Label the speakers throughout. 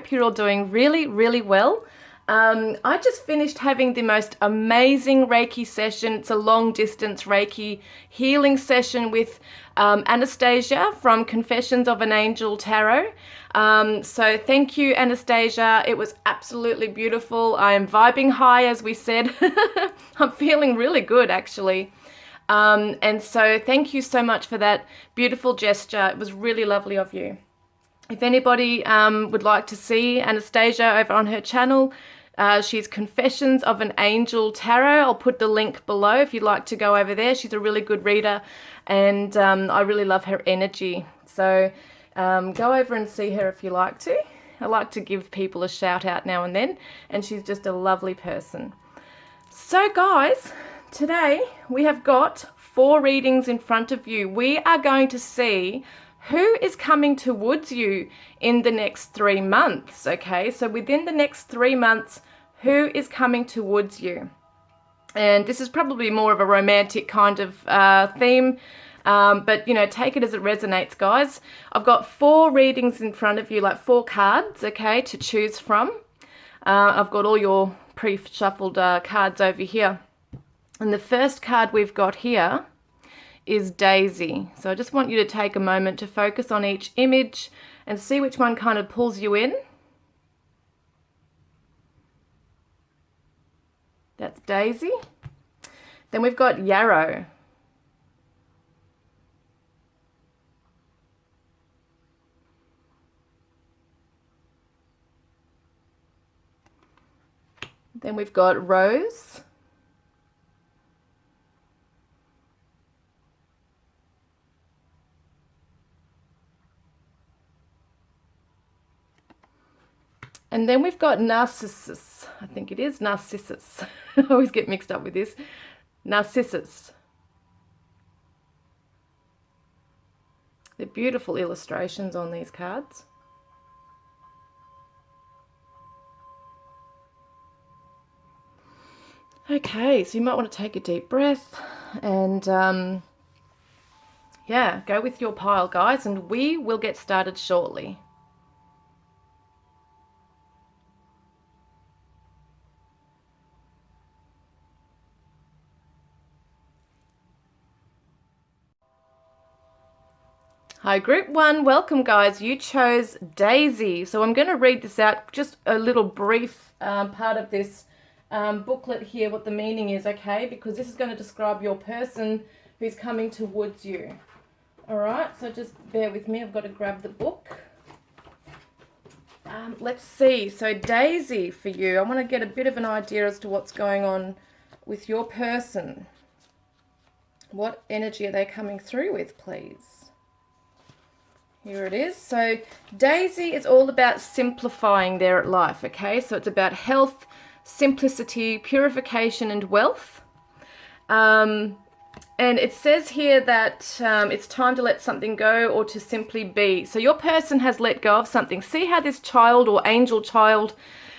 Speaker 1: hope you're all doing really, really well. I just finished having the most amazing Reiki session. It's a long distance Reiki healing session with Anastasia from Confessions of an Angel Tarot. So thank you, Anastasia. It was absolutely beautiful. I am vibing high, as we said. I'm feeling really good, actually. And so thank you so much for that beautiful gesture. It was really lovely of you. If anybody would like to see Anastasia over on her channel, she's Confessions of an Angel Tarot. I'll put the link below if you'd like to go over there. She's a really good reader, and I really love her energy. So go over and see her if you like to. I like to give people a shout out now and then, and she's just a lovely person. So guys, today we have got 4 readings in front of you. We are going to see who is coming towards you in the next 3 months, okay? So within the next 3 months, who is coming towards you? And this is probably more of a romantic kind of theme, but, you know, take it as it resonates, guys. I've got 4 readings in front of you, like 4 cards, okay, to choose from. I've got all your pre-shuffled cards over here. And the first card we've got here is Daisy. So I just want you to take a moment to focus on each image and see which one kind of pulls you in. That's Daisy. Then we've got Yarrow. Then we've got Rose. And then we've got Narcissus. I think it is Narcissus. I always get mixed up with this. Narcissus. They're beautiful illustrations on these cards. Okay, so you might want to take a deep breath and yeah, go with your pile, guys, and we will get started shortly. Hi, group 1, welcome guys. You chose Daisy. So I'm going to read this out, just a little brief part of this booklet here, what the meaning is, okay? Because this is going to describe your person who's coming towards you. All right, so just bear with me. I've got to grab the book. Let's see. So Daisy for you, I want to get a bit of an idea as to what's going on with your person. What energy are they coming through with, please? Here it is. So Daisy is all about simplifying their life, okay? So it's about health, simplicity, purification, and wealth. And it says here that it's time to let something go or to simply be. So your person has let go of something. See how this child or angel child,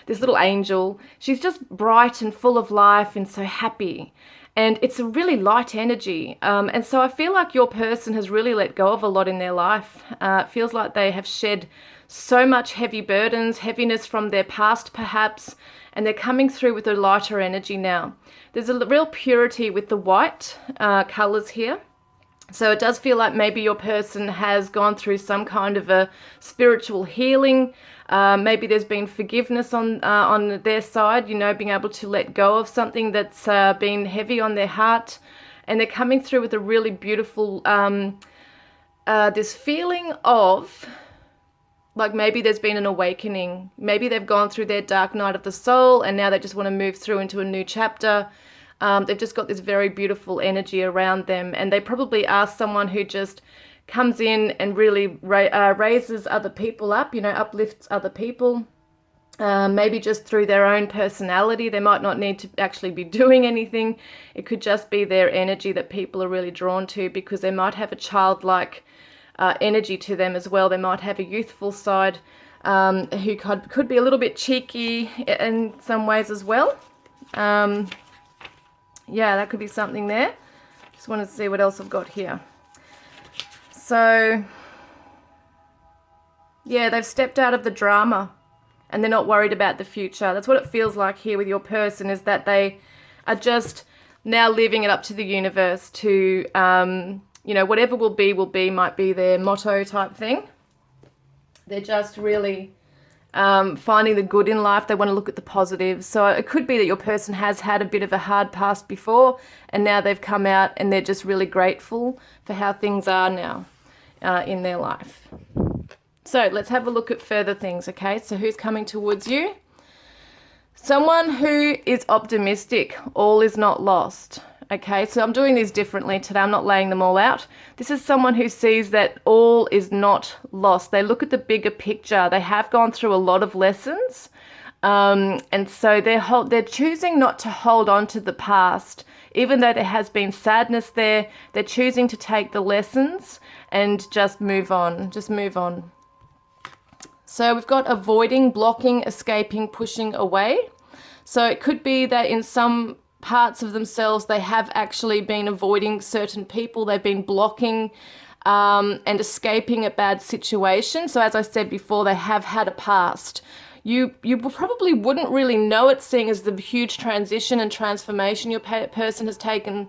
Speaker 1: this little angel, she's just bright and full of life and so happy. And it's a really light energy. And so I feel like your person has really let go of a lot in their life. It feels like they have shed so much heavy burdens, heaviness from their past perhaps, and they're coming through with a lighter energy now. There's a real purity with the white colors here. So it does feel like maybe your person has gone through some kind of a spiritual healing. Maybe there's been forgiveness on their side, you know, being able to let go of something that's been heavy on their heart. And they're coming through with a really beautiful, this feeling of, like maybe there's been an awakening. Maybe they've gone through their dark night of the soul and now they just want to move through into a new chapter. They've just got this very beautiful energy around them, and they probably are someone who just comes in and really raises other people up, you know, uplifts other people, maybe just through their own personality. They might not need to actually be doing anything. It could just be their energy that people are really drawn to, because they might have a childlike energy to them as well. They might have a youthful side who could be a little bit cheeky in some ways as well. Yeah, that could be something there. Just want to see what else I've got here. So, yeah, they've stepped out of the drama. and they're not worried about the future. That's what it feels like here with your person, is that they are just now leaving it up to the universe to, you know, whatever will be, might be their motto type thing. They're just really finding the good in life. They want to look at the positives. So it could be that your person has had a bit of a hard past before, and now they've come out and they're just really grateful for how things are now in their life. So let's have a look at further things, okay? So who's coming towards you? Someone who is optimistic. All is not lost. Okay, so I'm doing these differently today. I'm not laying them all out. This is someone who sees that all is not lost. They look at the bigger picture. They have gone through a lot of lessons. And so they're choosing not to hold on to the past. Even though there has been sadness there, they're choosing to take the lessons and just move on. Just move on. So we've got avoiding, blocking, escaping, pushing away. So it could be that in some parts of themselves they have actually been avoiding certain people. They've been blocking and escaping a bad situation. So as I said before, they have had a past. You probably wouldn't really know it, seeing as the huge transition and transformation your person has taken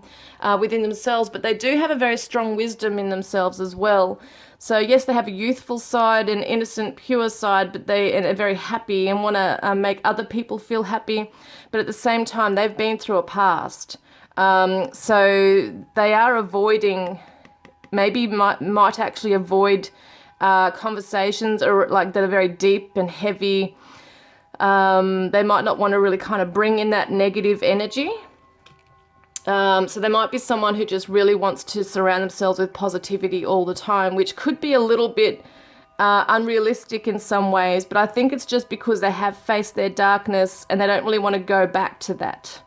Speaker 1: within themselves, but they do have a very strong wisdom in themselves as well. So yes, they have a youthful side, an innocent, pure side, but they are very happy and want to make other people feel happy. But at the same time, they've been through a past. So they are avoiding, maybe might actually avoid conversations or like that are very deep and heavy. They might not want to really kind of bring in that negative energy. So there might be someone who just really wants to surround themselves with positivity all the time, which could be a little bit unrealistic in some ways, but I think it's just because they have faced their darkness and they don't really want to go back to that.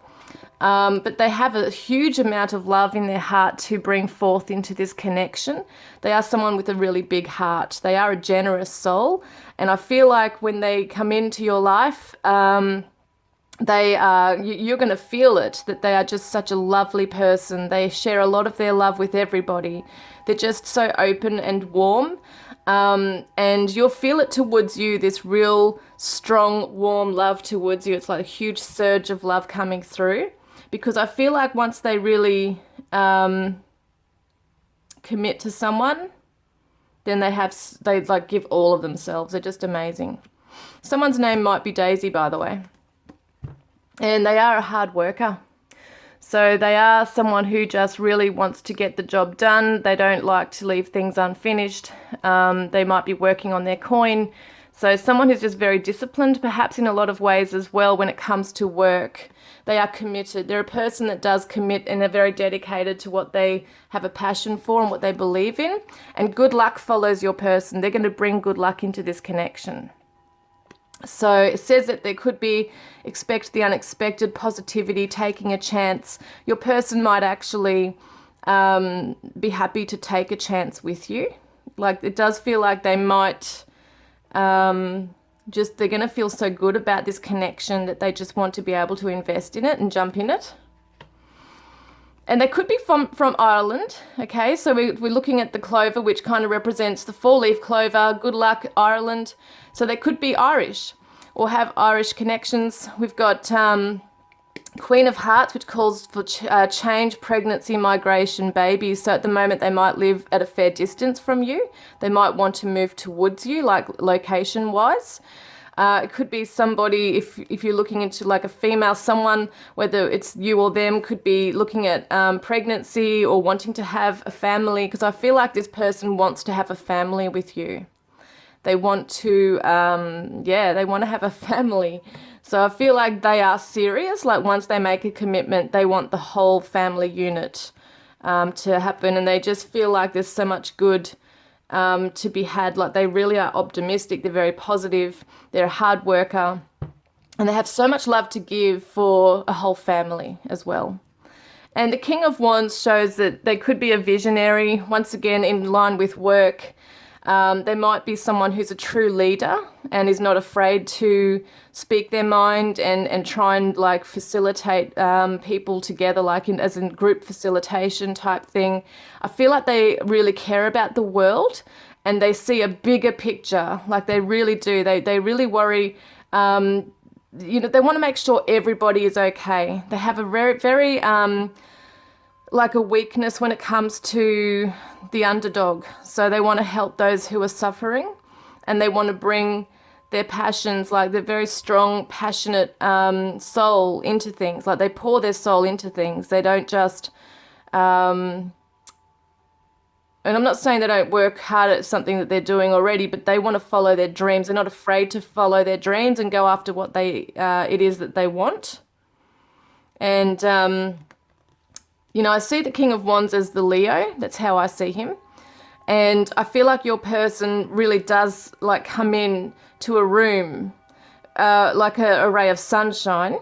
Speaker 1: But they have a huge amount of love in their heart to bring forth into this connection. They are someone with a really big heart. They are a generous soul. And I feel like when they come into your life, you're going to feel it, that they are just such a lovely person. They share a lot of their love with everybody. They're just so open and warm. And you'll feel it towards you, this real strong, warm love towards you. It's like a huge surge of love coming through. Because I feel like once they really commit to someone, then they like give all of themselves. They're just amazing. Someone's name might be Daisy, by the way. And they are a hard worker. So they are someone who just really wants to get the job done. They don't like to leave things unfinished. They might be working on their coin. So someone who's just very disciplined, perhaps in a lot of ways as well when it comes to work. They are committed. They're a person that does commit and are very dedicated to what they have a passion for and what they believe in. And good luck follows your person. They're going to bring good luck into this connection. So it says that there could be expect the unexpected, positivity, taking a chance. Your person might actually be happy to take a chance with you. Like it does feel like they might they're going to feel so good about this connection that they just want to be able to invest in it and jump in it. And they could be from Ireland, okay? So we're looking at the clover, which kind of represents the four-leaf clover, good luck, Ireland. So they could be Irish or have Irish connections. We've got Queen of Hearts, which calls for change, pregnancy, migration, babies. So at the moment, they might live at a fair distance from you. They might want to move towards you, like location-wise. It could be somebody, if you're looking into like a female, someone, whether it's you or them, could be looking at pregnancy or wanting to have a family, because I feel like this person wants to have a family with you. They want to, they want to have a family. So I feel like they are serious. Like once they make a commitment, they want the whole family unit to happen. And they just feel like there's so much good to be had. Like they really are optimistic. They're very positive. They're a hard worker. And they have so much love to give for a whole family as well. And the King of Wands shows that they could be a visionary, once again in line with work. There might be someone who's a true leader and is not afraid to speak their mind and try and like facilitate people together, like as in group facilitation type thing. I feel like they really care about the world and they see a bigger picture, like they really do. They really worry They want to make sure everybody is okay. They have a very, very, like a weakness when it comes to the underdog. So they want to help those who are suffering, and they want to bring their passions, like their very strong, passionate soul into things. Like they pour their soul into things. They don't just, and I'm not saying they don't work hard at something that they're doing already, but they want to follow their dreams. They're not afraid to follow their dreams and go after what it is that they want. And, I see the King of Wands as the Leo. That's how I see him. And I feel like your person really does like come in to a room like a ray of sunshine.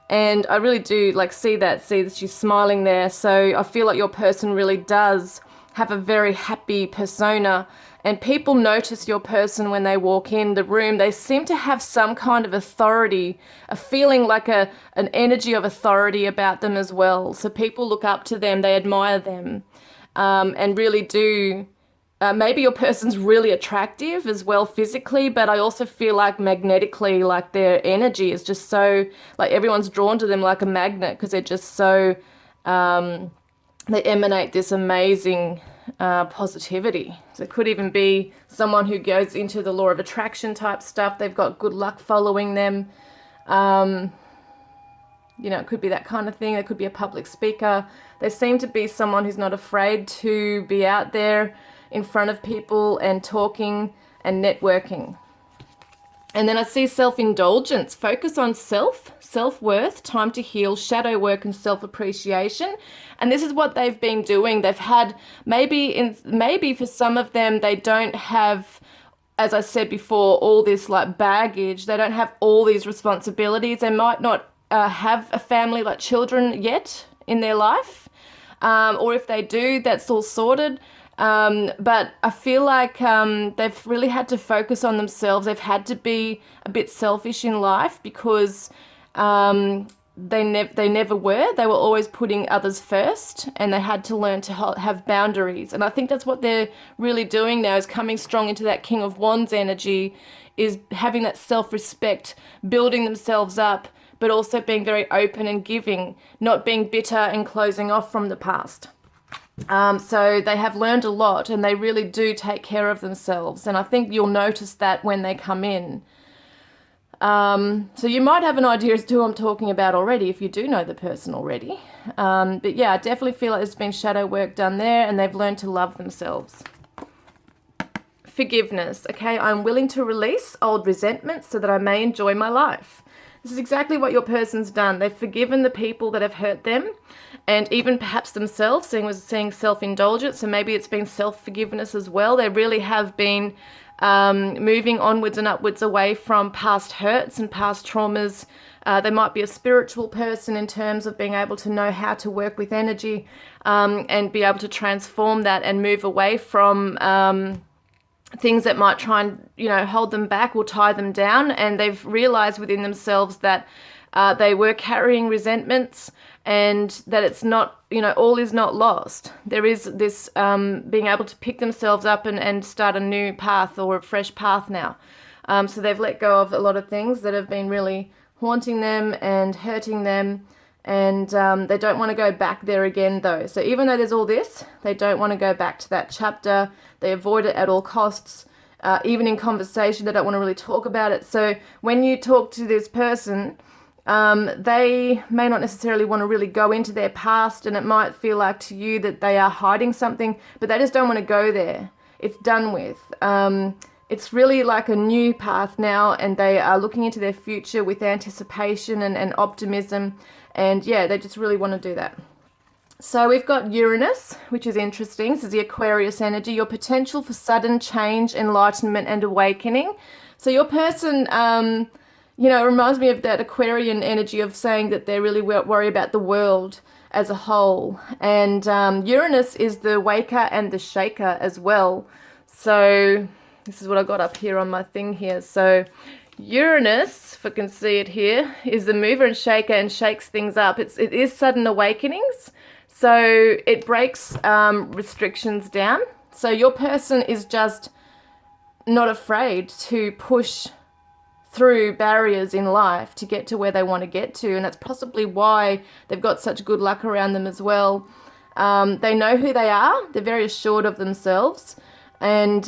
Speaker 1: And I really do like see that she's smiling there. So I feel like your person really does have a very happy persona, and people notice your person when they walk in the room. They seem to have some kind of authority, a feeling like an energy of authority about them as well. So people look up to them, they admire them, and really do. Maybe your person's really attractive as well physically, but I also feel like magnetically, like their energy is just so, like everyone's drawn to them like a magnet, because they're just so, they emanate this amazing positivity. So it could even be someone who goes into the law of attraction type stuff. They've got good luck following them. It could be that kind of thing. It could be a public speaker. They seem to be someone who's not afraid to be out there in front of people and talking and networking. And then I see self-indulgence, focus on self-worth, time to heal, shadow work, and self-appreciation. And this is what they've been doing. They've had, maybe for some of them, they don't have, as I said before, all this like baggage. They don't have all these responsibilities. They might not have a family like children yet in their life. Or if they do, that's all sorted. But I feel like they've really had to focus on themselves. They've had to be a bit selfish in life because they never were. They were always putting others first, and they had to learn to have boundaries. And I think that's what they're really doing now, is coming strong into that King of Wands energy, is having that self-respect, building themselves up, but also being very open and giving, not being bitter and closing off from the past. So they have learned a lot, and they really do take care of themselves. And I think you'll notice that when they come in. So you might have an idea as to who I'm talking about already if you do know the person already. But yeah, I definitely feel like there's been shadow work done there, and they've learned to love themselves. Forgiveness. Okay, I'm willing to release old resentments so that I may enjoy my life. This is exactly what your person's done. They've forgiven the people that have hurt them, and even perhaps themselves, seeing self-indulgence, so maybe it's been self-forgiveness as well. They really have been moving onwards and upwards away from past hurts and past traumas. They might be a spiritual person in terms of being able to know how to work with energy and be able to transform that and move away from things that might try and, hold them back or tie them down. And they've realized within themselves that they were carrying resentments, and that it's not, all is not lost. There is this being able to pick themselves up and start a new path or a fresh path now. So they've let go of a lot of things that have been really haunting them and hurting them. And they don't want to go back there again, though. So even though there's all this, they don't want to go back to that chapter. They avoid it at all costs. Even in conversation, they don't want to really talk about it. So when you talk to this person, they may not necessarily want to really go into their past, and it might feel like to you that they are hiding something, but they just don't want to go there. It's done with. It's really like a new path now, and they are looking into their future with anticipation and optimism. And yeah, they just really want to do that. So we've got Uranus, which is interesting. This is the Aquarius energy, your potential for sudden change, enlightenment, and awakening. So your person, it reminds me of that Aquarian energy of saying that they really worry about the world as a whole. And Uranus is the waker and the shaker as well. So this is what I got up here on my thing here. So Uranus, if I can see it here, is the mover and shaker and shakes things up. It is sudden awakenings. So it breaks restrictions down. So your person is just not afraid to push through barriers in life to get to where they want to get to. And that's possibly why they've got such good luck around them as well. They know who they are. They're very assured of themselves. And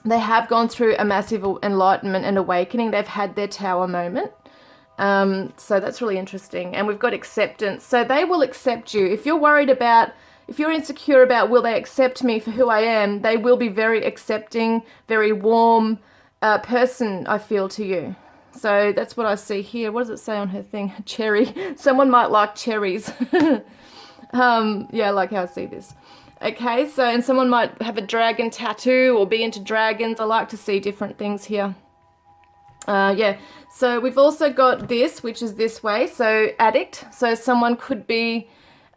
Speaker 1: they have gone through a massive enlightenment and awakening. They've had their tower moment. So that's really interesting. And we've got acceptance. So they will accept you. If you're worried about, if you're insecure about will they accept me for who I am, they will be very accepting, very warm person, I feel, to you. So that's what I see here. What does it say on her thing? Cherry. Someone might like cherries. Yeah, I like how I see this. Okay, so, and someone might have a dragon tattoo or be into dragons. I like to see different things here. Yeah, so we've also got this, which is this way. So addict. So someone could be,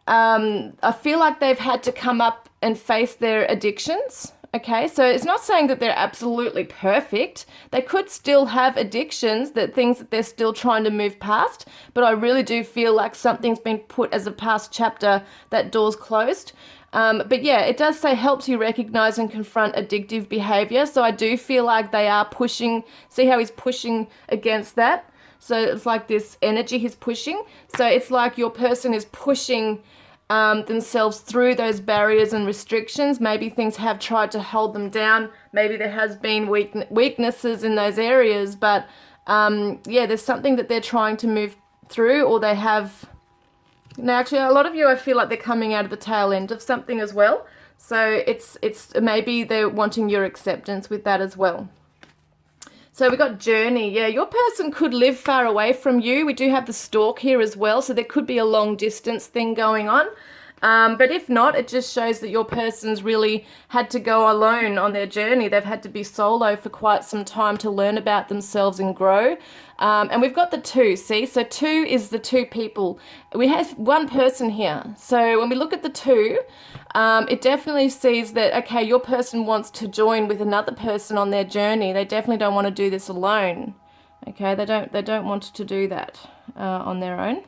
Speaker 1: I feel like they've had to come up and face their addictions. Okay, so it's not saying that they're absolutely perfect. They could still have addictions, that things that they're still trying to move past. But I really do feel like something's been put as a past chapter, that door's closed. But yeah, it does say helps you recognize and confront addictive behavior. So I do feel like they are pushing. See how he's pushing against that? So it's like this energy he's pushing. So it's like your person is pushing themselves through those barriers and restrictions. Maybe things have tried to hold them down. Maybe there has been weaknesses in those areas. But yeah, there's something that they're trying to move through, or they have. Now, actually, a lot of you, I feel like they're coming out of the tail end of something as well. So it's maybe they're wanting your acceptance with that as well. So we got journey. Yeah, your person could live far away from you. We do have the stalk here as well. So there could be a long distance thing going on. But if not, it just shows that your person's really had to go alone on their journey. They've had to be solo for quite some time to learn about themselves and grow. And we've got the 2, see? So 2 is the 2 people. We have one person here. So when we look at the 2, it definitely sees that, okay, your person wants to join with another person on their journey. They definitely don't want to do this alone. Okay, they don't want to do that on their own.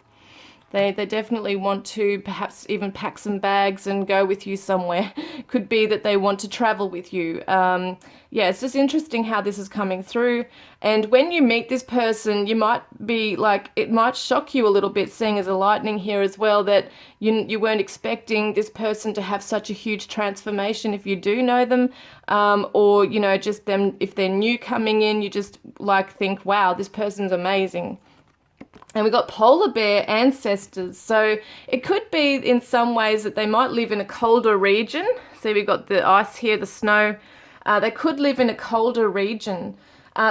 Speaker 1: They definitely want to perhaps even pack some bags and go with you somewhere. Could be that they want to travel with you. Yeah, it's just interesting how this is coming through. And when you meet this person, you might be like, it might shock you a little bit, seeing as a lightning here as well, that you weren't expecting this person to have such a huge transformation if you do know them. Or, you know, just them, if they're new coming in, you just like think, wow, this person's amazing. And we got polar bear ancestors. So it could be in some ways that they might live in a colder region. See, we got the ice here, the snow. They could live in a colder region.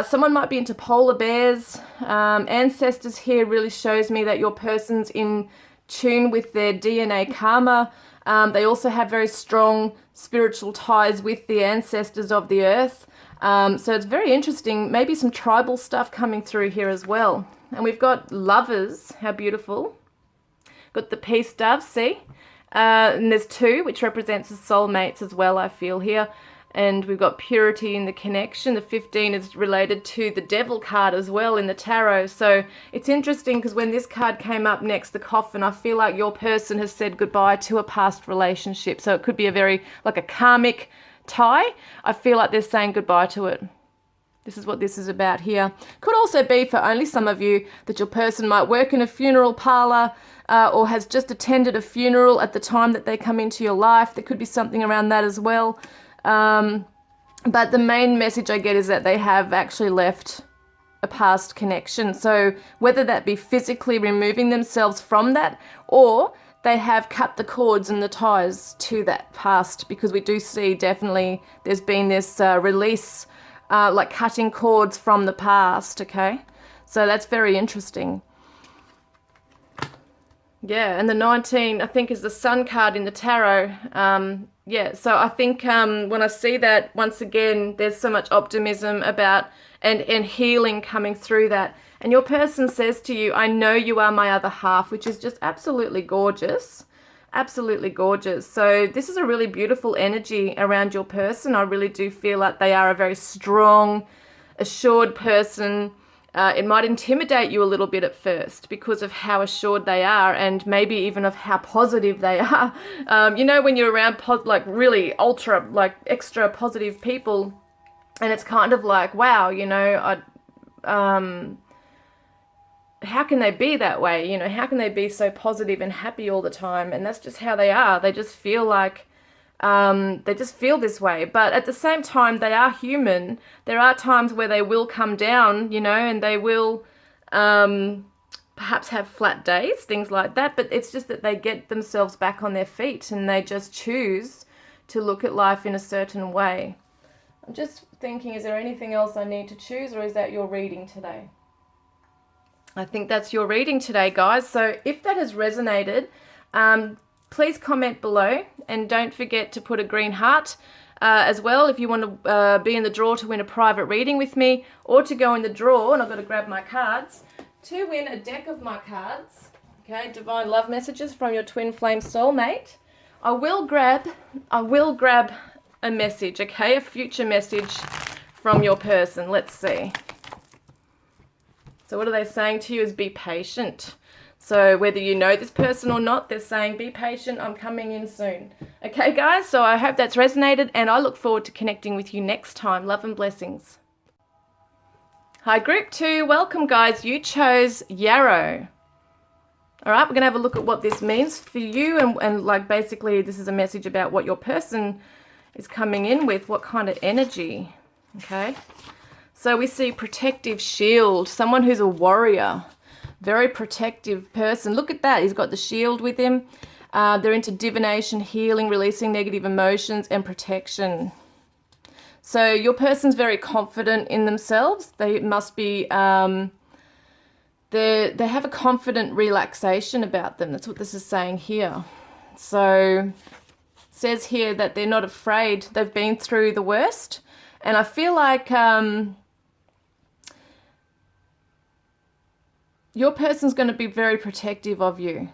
Speaker 1: Someone might be into polar bears. Ancestors here really shows me that your person's in tune with their DNA karma. They also have very strong spiritual ties with the ancestors of the earth. So it's very interesting. Maybe some tribal stuff coming through here as well. And we've got lovers. How beautiful. Got the peace dove, see? And there's 2, which represents the soulmates as well, I feel here. And we've got purity in the connection. The 15 is related to the devil card as well in the tarot. So it's interesting because when this card came up next, the coffin, I feel like your person has said goodbye to a past relationship. So it could be a very, like a karmic tie. I feel like they're saying goodbye to it. This is what this is about here. Could also be for only some of you that your person might work in a funeral parlor or has just attended a funeral at the time that they come into your life. There could be something around that as well. But the main message I get is that they have actually left a past connection. So whether that be physically removing themselves from that, or they have cut the cords and the ties to that past, because we do see definitely there's been this release, like cutting cords from the past, okay? So that's very interesting. Yeah, and the 19, I think, is the Sun card in the tarot. Yeah, so I think when I see that, once again, there's so much optimism about and healing coming through that. And your person says to you, I know you are my other half, which is just absolutely gorgeous. Absolutely gorgeous. So this is a really beautiful energy around your person. I really do feel like they are a very strong, assured person. It might intimidate you a little bit at first because of how assured they are, and maybe even of how positive they are. You know, when you're around like really extra positive people, and it's kind of like, wow, you know, how can they be that way? You know, how can they be so positive and happy all the time? And that's just how they are. They just feel like, they just feel this way. But at the same time, they are human. There are times where they will come down, you know, and they will perhaps have flat days, things like that. But it's just that they get themselves back on their feet and they just choose to look at life in a certain way. I'm just thinking, is there anything else I need to choose, or is that your reading today? I think that's your reading today, guys. So if that has resonated, please comment below, and don't forget to put a green heart as well if you want to be in the draw to win a private reading with me, or to go in the draw, and I've got to grab my cards, to win a deck of my cards, okay, divine love messages from your twin flame soulmate. I will grab a message, okay, a future message from your person. Let's see. So what are they saying to you is be patient. So whether you know this person or not, they're saying be patient, I'm coming in soon. Okay, guys, so I hope that's resonated, and I look forward to connecting with you next time. Love and blessings. Hi, group 2. Welcome, guys. You chose Yarrow. All right, we're going to have a look at what this means for you, and like basically this is a message about what your person is coming in with, what kind of energy, okay? So we see protective shield, someone who's a warrior, very protective person. Look at that, he's got the shield with him. They're into divination, healing, releasing negative emotions, and protection. So your person's very confident in themselves. They must be, they have a confident relaxation about them. That's what this is saying here. So it says here that they're not afraid. They've been through the worst. And I feel like your person's going to be very protective of you.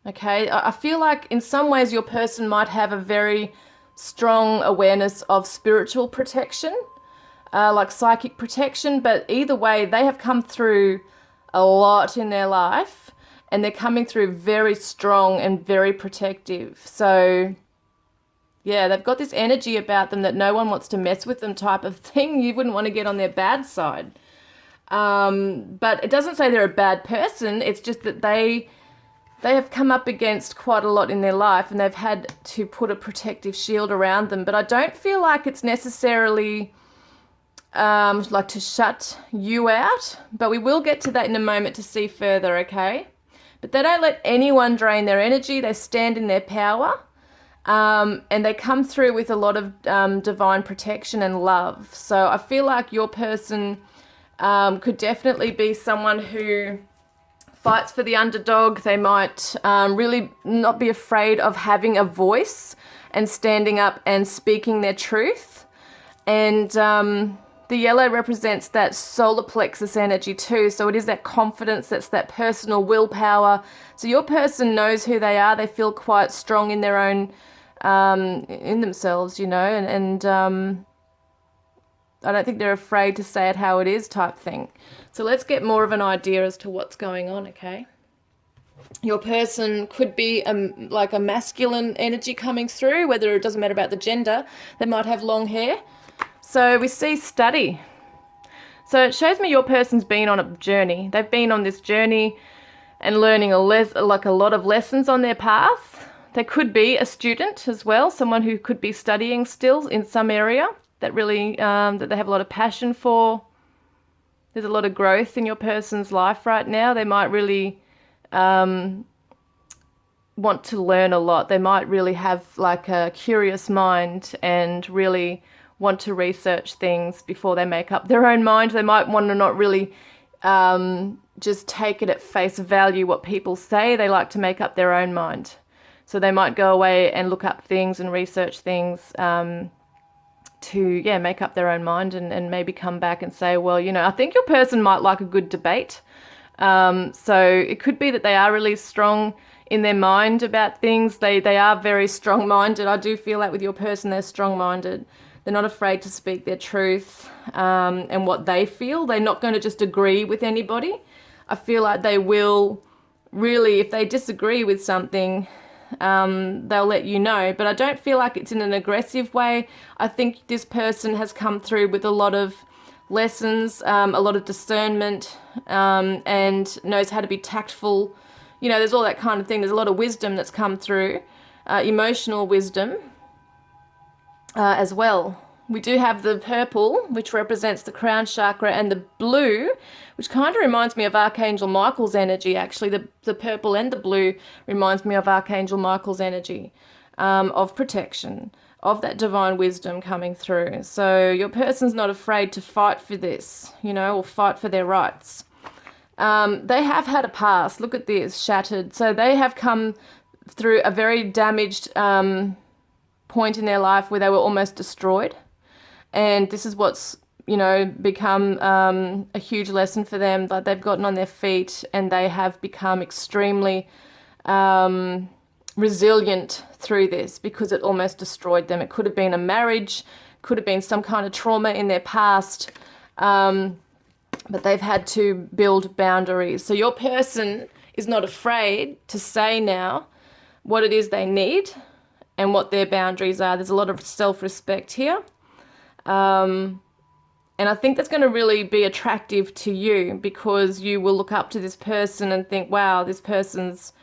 Speaker 1: Okay, I feel like in some ways your person might have a very strong awareness of spiritual protection, like psychic protection, but either way, they have come through a lot in their life, and they're coming through very strong and very protective. So yeah, they've got this energy about them that no one wants to mess with them type of thing. You wouldn't want to get on their bad side. But it doesn't say they're a bad person. It's just that they have come up against quite a lot in their life, and they've had to put a protective shield around them. But I don't feel like it's necessarily like to shut you out. But we will get to that in a moment to see further, okay? But they don't let anyone drain their energy. They stand in their power. And they come through with a lot of divine protection and love. So I feel like your person could definitely be someone who fights for the underdog. They might really not be afraid of having a voice and standing up and speaking their truth. And the yellow represents that solar plexus energy too. So it is that confidence, that's that personal willpower. So your person knows who they are. They feel quite strong in their own, in themselves, you know, and I don't think they're afraid to say it how it is type thing. So let's get more of an idea as to what's going on, okay? Your person could be like a masculine energy coming through, whether it doesn't matter about the gender. They might have long hair. So we see study. So it shows me your person's been on a journey. They've been on this journey and learning like a lot of lessons on their path. They could be a student as well, someone who could be studying still in some area that really, that they have a lot of passion for. There's a lot of growth in your person's life right now. They might really want to learn a lot. They might really have like a curious mind and really want to research things before they make up their own mind. They might want to not really just take it at face value what people say. They like to make up their own mind. So they might go away and look up things and research things to make up their own mind and maybe come back and say, well, you know, I think your person might like a good debate. So it could be that they are really strong in their mind about things. They are very strong-minded. I do feel like with your person, they're strong-minded. They're not afraid to speak their truth and what they feel. They're not going to just agree with anybody. I feel like they will really, if they disagree with something, they'll let you know. But I don't feel like it's in an aggressive way. I think this person has come through with a lot of lessons, a lot of discernment, and knows how to be tactful. You know, there's all that kind of thing. There's a lot of wisdom that's come through, emotional wisdom as well. We do have the purple, which represents the crown chakra, and the blue, which kind of reminds me of Archangel Michael's energy, actually. The purple and the blue reminds me of Archangel Michael's energy, of protection, of that divine wisdom coming through. So your person's not afraid to fight for this, you know, or fight for their rights. They have had a past. Look at this, shattered. So they have come through a very damaged point in their life where they were almost destroyed. And this is what's, you know, become a huge lesson for them. Like, they've gotten on their feet and they have become extremely resilient through this, because it almost destroyed them. It could have been a marriage, could have been some kind of trauma in their past, but they've had to build boundaries. So your person is not afraid to say now what it is they need and what their boundaries are. There's a lot of self-respect here. And I think that's going to really be attractive to you, because you will look up to this person and think, wow, this person's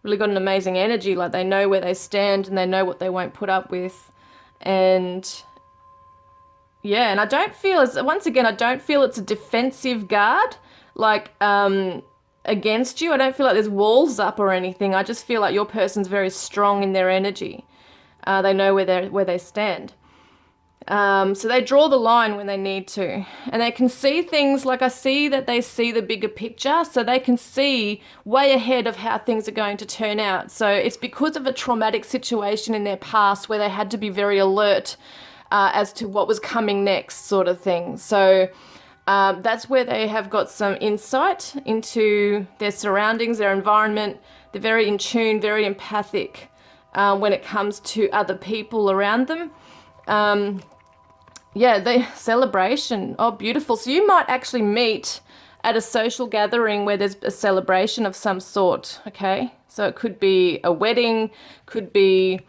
Speaker 1: really got an amazing energy. Like, they know where they stand and they know what they won't put up with. And yeah, and I don't feel, once again, I don't feel it's a defensive guard, like, against you. I don't feel like there's walls up or anything. I just feel like your person's very strong in their energy. They know where they stand. So they draw the line when they need to, and they can see things. Like, I see that they see the bigger picture, so they can see way ahead of how things are going to turn out. So it's because of a traumatic situation in their past where they had to be very alert as to what was coming next, sort of thing. So that's where they have got some insight into their surroundings, their environment. They're very in tune, very empathic when it comes to other people around them. Yeah, the celebration. Oh, beautiful. So you might actually meet at a social gathering where there's a celebration of some sort, okay? So it could be a wedding, could be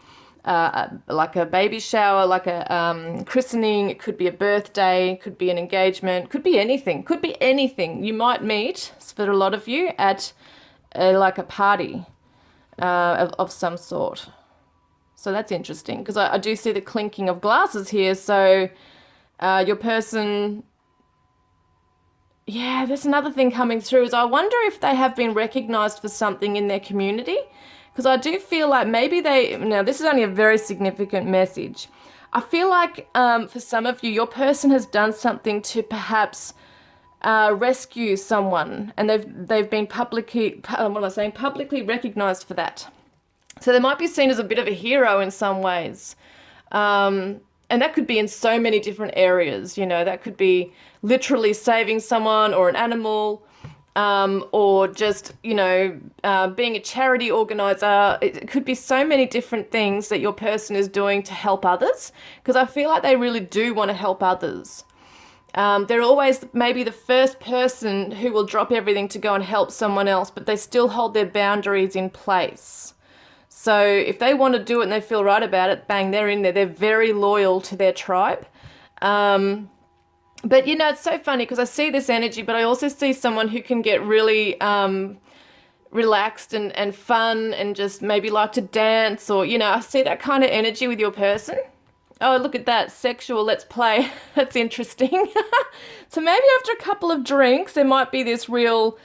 Speaker 1: like a baby shower, like a christening, it could be a birthday, could be an engagement, could be anything. Could be anything. You might meet, for a lot of you, at like a party of some sort. So that's interesting, because I do see the clinking of glasses here. So your person, yeah, there's another thing coming through, is I wonder if they have been recognized for something in their community, because I do feel like maybe now this is only a very significant message. I feel like for some of you, your person has done something to perhaps rescue someone, and they've been publicly recognized for that. So they might be seen as a bit of a hero in some ways. And that could be in so many different areas, you know. That could be literally saving someone or an animal, or just, you know, being a charity organizer. It could be so many different things that your person is doing to help others, because I feel like they really do want to help others. They're always maybe the first person who will drop everything to go and help someone else, but they still hold their boundaries in place. So if they want to do it and they feel right about it, bang, they're in there. They're very loyal to their tribe. But, you know, it's so funny, because I see this energy, but I also see someone who can get really relaxed and fun, and just maybe like to dance, or, you know, I see that kind of energy with your person. Oh, look at that, sexual, let's play. That's interesting. So maybe after a couple of drinks, there might be this real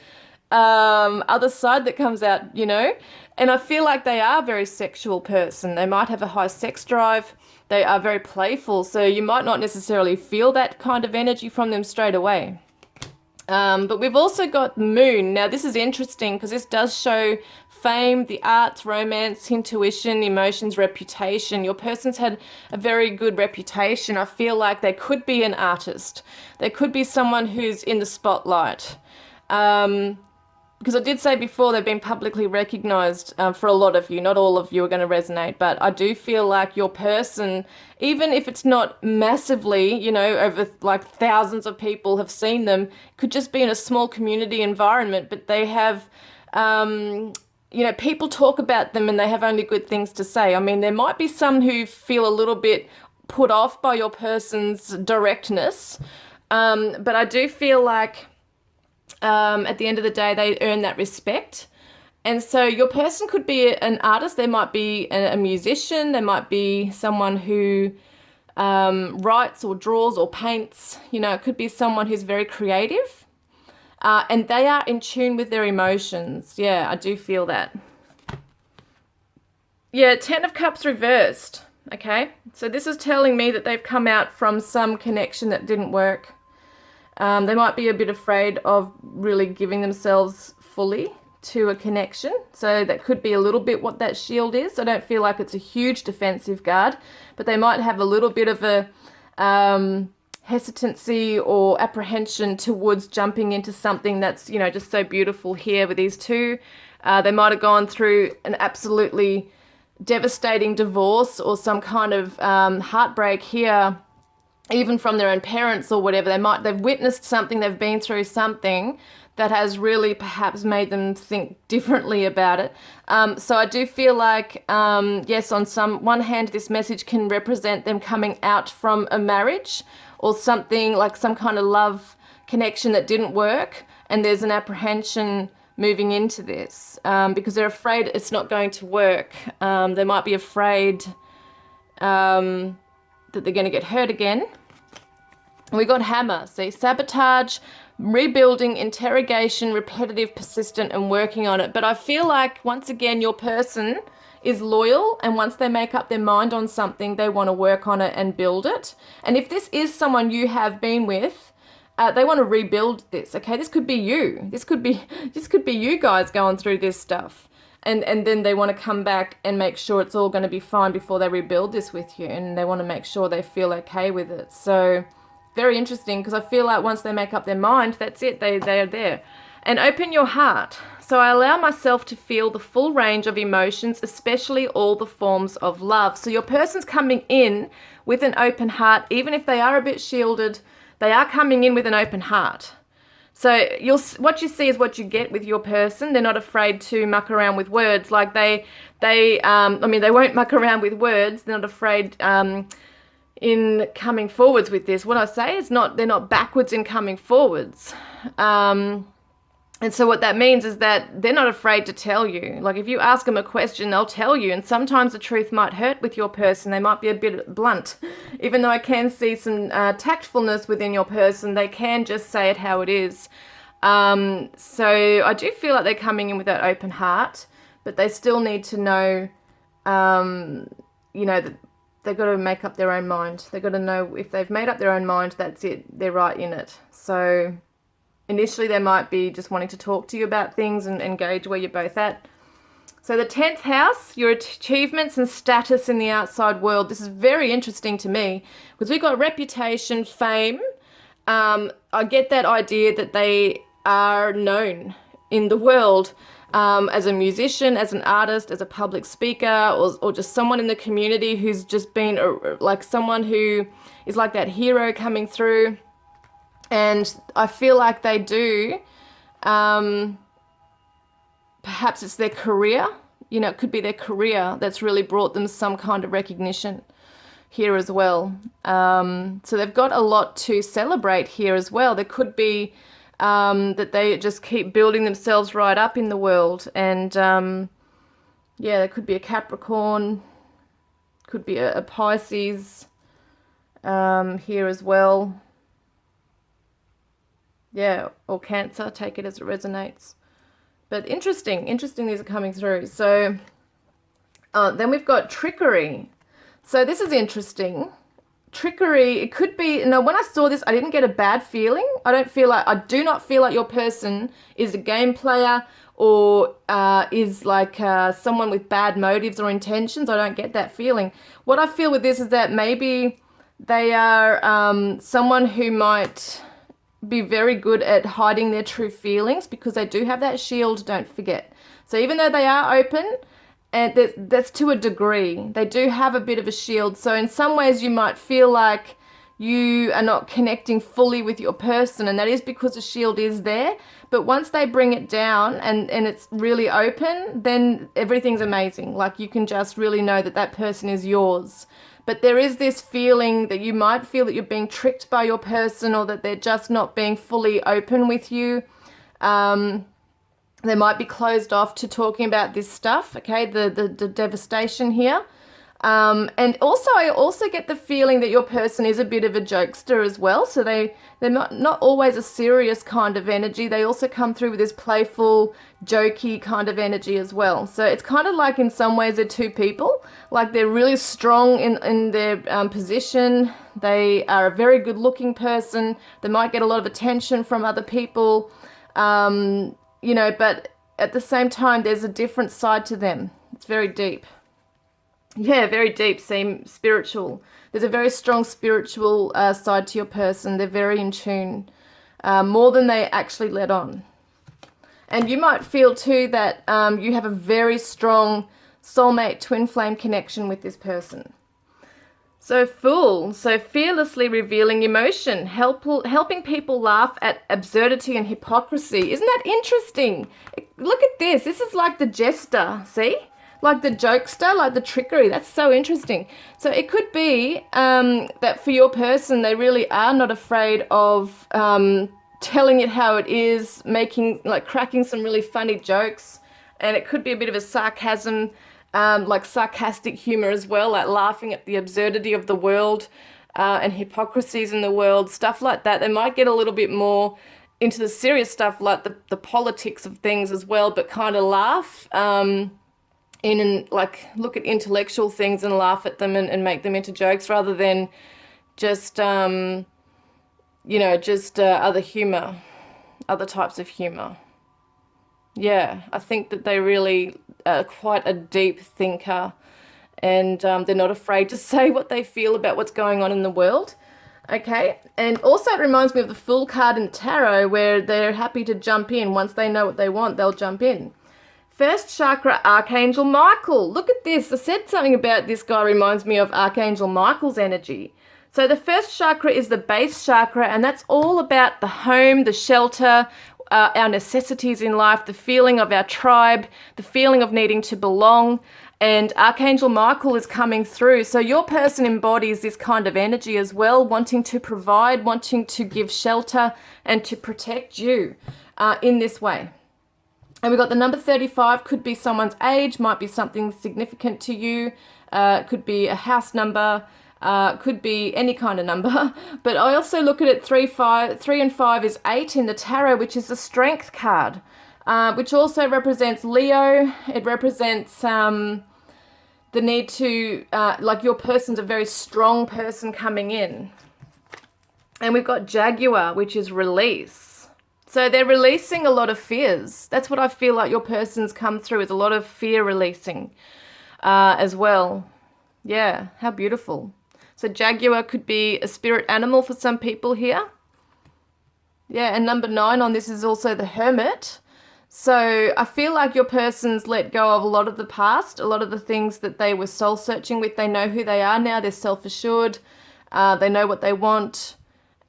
Speaker 1: other side that comes out, you know. And I feel like they are a very sexual person. They might have a high sex drive. They are very playful. So you might not necessarily feel that kind of energy from them straight away. But we've also got Moon. Now, this is interesting, because this does show fame, the arts, romance, intuition, emotions, reputation. Your person's had a very good reputation. I feel like they could be an artist. They could be someone who's in the spotlight. Because I did say before, they've been publicly recognized for a lot of you. Not all of you are going to resonate, but I do feel like your person, even if it's not massively, you know, over like thousands of people have seen them, could just be in a small community environment, but they have, you know, people talk about them and they have only good things to say. I mean, there might be some who feel a little bit put off by your person's directness, But I do feel like at the end of the day, they earn that respect. And so your person could be an artist. They might be a musician. They might be someone who writes or draws or paints. You know, it could be someone who's very creative. And they are in tune with their emotions. Yeah, I do feel that. Yeah, 10 of Cups reversed. Okay, so this is telling me that they've come out from some connection that didn't work. They might be a bit afraid of really giving themselves fully to a connection. So that could be a little bit what that shield is. I don't feel like it's a huge defensive guard, but they might have a little bit of a hesitancy or apprehension towards jumping into something that's, you know, just so beautiful here with these two. They might have gone through an absolutely devastating divorce or some kind of heartbreak here, even from their own parents or whatever. They've witnessed something, they've been through something that has really perhaps made them think differently about it. So I do feel like, yes, on one hand, this message can represent them coming out from a marriage or something like some kind of love connection that didn't work. And there's an apprehension moving into this because they're afraid it's not going to work. They might be afraid that they're going to get hurt again. And we got hammer. See, sabotage, rebuilding, interrogation, repetitive, persistent, and working on it. But I feel like, once again, your person is loyal, and once they make up their mind on something, they want to work on it and build it. And if this is someone you have been with, they want to rebuild this. Okay, this could be you. This could be you guys going through this stuff. And then they want to come back and make sure it's all going to be fine before they rebuild this with you. And they want to make sure they feel okay with it. So very interesting, because I feel like once they make up their mind, that's it. They are there. And open your heart. So I allow myself to feel the full range of emotions, especially all the forms of love. So your person's coming in with an open heart. Even if they are a bit shielded, they are coming in with an open heart. So what you see is what you get with your person. They're not afraid to muck around with words. Like they won't muck around with words. They're not afraid in coming forwards with this. What I say is they're not backwards in coming forwards. And so what that means is that they're not afraid to tell you. Like if you ask them a question, they'll tell you. And sometimes the truth might hurt with your person. They might be a bit blunt. Even though I can see some tactfulness within your person, they can just say it how it is. So I do feel like they're coming in with that open heart, but they still need to know, that they've got to make up their own mind. They've got to know if they've made up their own mind, that's it. They're right in it. So initially, they might be just wanting to talk to you about things and gauge where you're both at. So the 10th house, your achievements and status in the outside world. This is very interesting to me because we've got reputation, fame. I get that idea that they are known in the world as a musician, as an artist, as a public speaker, or just someone in the community who's just been like someone who is like that hero coming through. And I feel like they do, perhaps it's their career, it could be their career that's really brought them some kind of recognition here as well. So they've got a lot to celebrate here as well. There could be that they just keep building themselves right up in the world. And there could be a Capricorn, could be a Pisces here as well. Yeah, or Cancer, take it as it resonates. But interesting these are coming through. So then we've got trickery. So this is interesting. Trickery, it could be, when I saw this, I didn't get a bad feeling. I do not feel like your person is a game player or is like someone with bad motives or intentions. I don't get that feeling. What I feel with this is that maybe they are someone who might be very good at hiding their true feelings because they do have that shield, don't forget. So even though they are open, and that's to a degree, they do have a bit of a shield. So in some ways you might feel like you are not connecting fully with your person, and that is because the shield is there. But once they bring it down and it's really open, then everything's amazing. Like you can just really know that person is yours. but there is this feeling that you might feel that you're being tricked by your person, or that they're just not being fully open with you. They might be closed off to talking about this stuff, okay, the devastation here. And also, I also get the feeling that your person is a bit of a jokester as well. So they're not always a serious kind of energy. They also come through with this playful, jokey kind of energy as well. So it's kind of like in some ways they're two people. Like they're really strong in their position. They are a very good looking person. They might get a lot of attention from other people, you know, but at the same time, there's a different side to them. It's very deep. Yeah, very deep, seem spiritual. There's a very strong spiritual side to your person. They're very in tune, more than they actually let on. And you might feel too that you have a very strong soulmate twin flame connection with this person. So Fool, so fearlessly revealing emotion, helping people laugh at absurdity and hypocrisy. Isn't that interesting? Look at this. This is like the jester, see? Like the jokester, like the trickery. That's so interesting. So it could be that for your person, they really are not afraid of telling it how it is, cracking some really funny jokes. And it could be a bit of a sarcasm, like sarcastic humor as well, like laughing at the absurdity of the world and hypocrisies in the world, stuff like that. They might get a little bit more into the serious stuff, like the politics of things as well, but kind of laugh like look at intellectual things and laugh at them and make them into jokes, rather than just other humor, other types of humor. Yeah, I think that they really are quite a deep thinker, and they're not afraid to say what they feel about what's going on in the world. Okay, and also it reminds me of the Fool card in the tarot, where they're happy to jump in. Once they know what they want, they'll jump in. First chakra, Archangel Michael. Look at this. I said something about this guy reminds me of Archangel Michael's energy. So the first chakra is the base chakra, and that's all about the home, the shelter, our necessities in life, the feeling of our tribe, the feeling of needing to belong. And Archangel Michael is coming through. So your person embodies this kind of energy as well, wanting to provide, wanting to give shelter and to protect you in this way. And we've got the number 35, could be someone's age, might be something significant to you, could be a house number, could be any kind of number. But I also look at it 3 and 5 is 8 in the tarot, which is the strength card, which also represents Leo. It represents the need to, like your person's a very strong person coming in. And we've got Jaguar, which is release. So they're releasing a lot of fears. That's what I feel like your person's come through, is a lot of fear releasing as well. Yeah, how beautiful. So Jaguar could be a spirit animal for some people here. Yeah, and number 9 on this is also the Hermit. So I feel like your person's let go of a lot of the past, a lot of the things that they were soul searching with. They know who they are now. They're self-assured. They know what they want.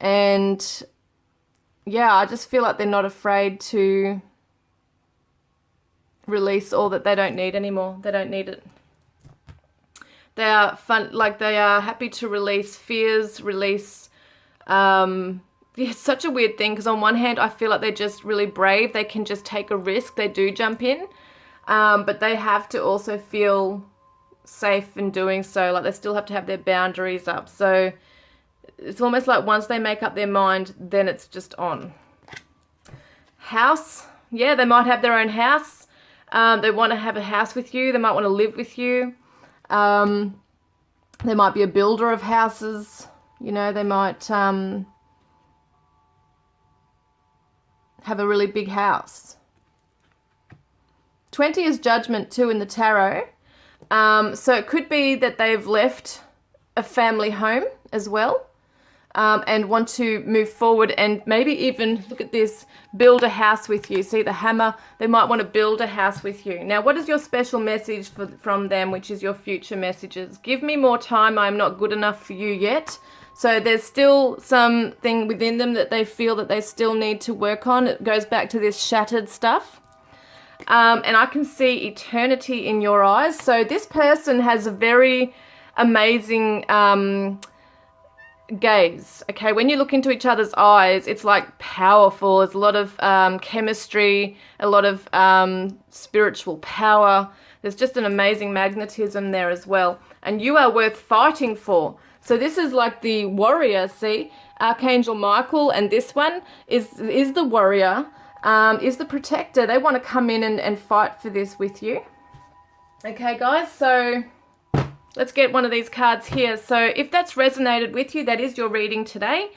Speaker 1: And yeah, I just feel like they're not afraid to release all that they don't need anymore. They don't need it. They are they are happy to release fears, release, it's such a weird thing, because on one hand, I feel like they're just really brave. They can just take a risk. They do jump in, but they have to also feel safe in doing so. Like they still have to have their boundaries up. So it's almost like once they make up their mind, then it's just on. House. Yeah, they might have their own house. They want to have a house with you. They might want to live with you. They might be a builder of houses. You know, they might have a really big house. 20 is Judgment too in the tarot. So it could be that they've left a family home as well. And want to move forward and maybe even, look at this, build a house with you. See the hammer? They might want to build a house with you. Now, what is your special message from them, which is your future messages? Give me more time. I'm not good enough for you yet. So there's still something within them that they feel that they still need to work on. It goes back to this shattered stuff. And I can see eternity in your eyes. So this person has a very amazing gaze. Okay, when you look into each other's eyes, it's like powerful. There's a lot of chemistry, a lot of spiritual power. There's just an amazing magnetism there as well. And you are worth fighting for. So this is like the warrior, see? Archangel Michael, and this one is the warrior, is the protector. They want to come in and fight for this with you. Okay, guys, so let's get one of these cards here. So if that's resonated with you, that is your reading today.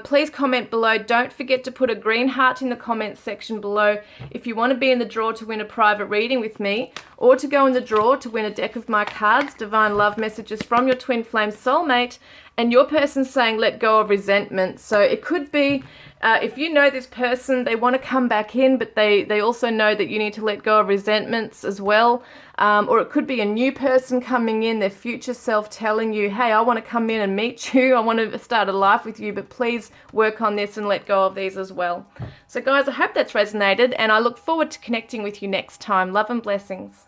Speaker 1: Please comment below. Don't forget to put a green heart in the comments section below if you want to be in the draw to win a private reading with me, or to go in the draw to win a deck of my cards, Divine Love Messages from your Twin Flame Soulmate, and your person saying let go of resentment. So it could be, if you know this person, they want to come back in, but they also know that you need to let go of resentments as well. Or it could be a new person coming in, their future self telling you, hey, I want to come in and meet you. I want to start a life with you, but please work on this and let go of these as well. So guys, I hope that's resonated, and I look forward to connecting with you next time. Love and blessings.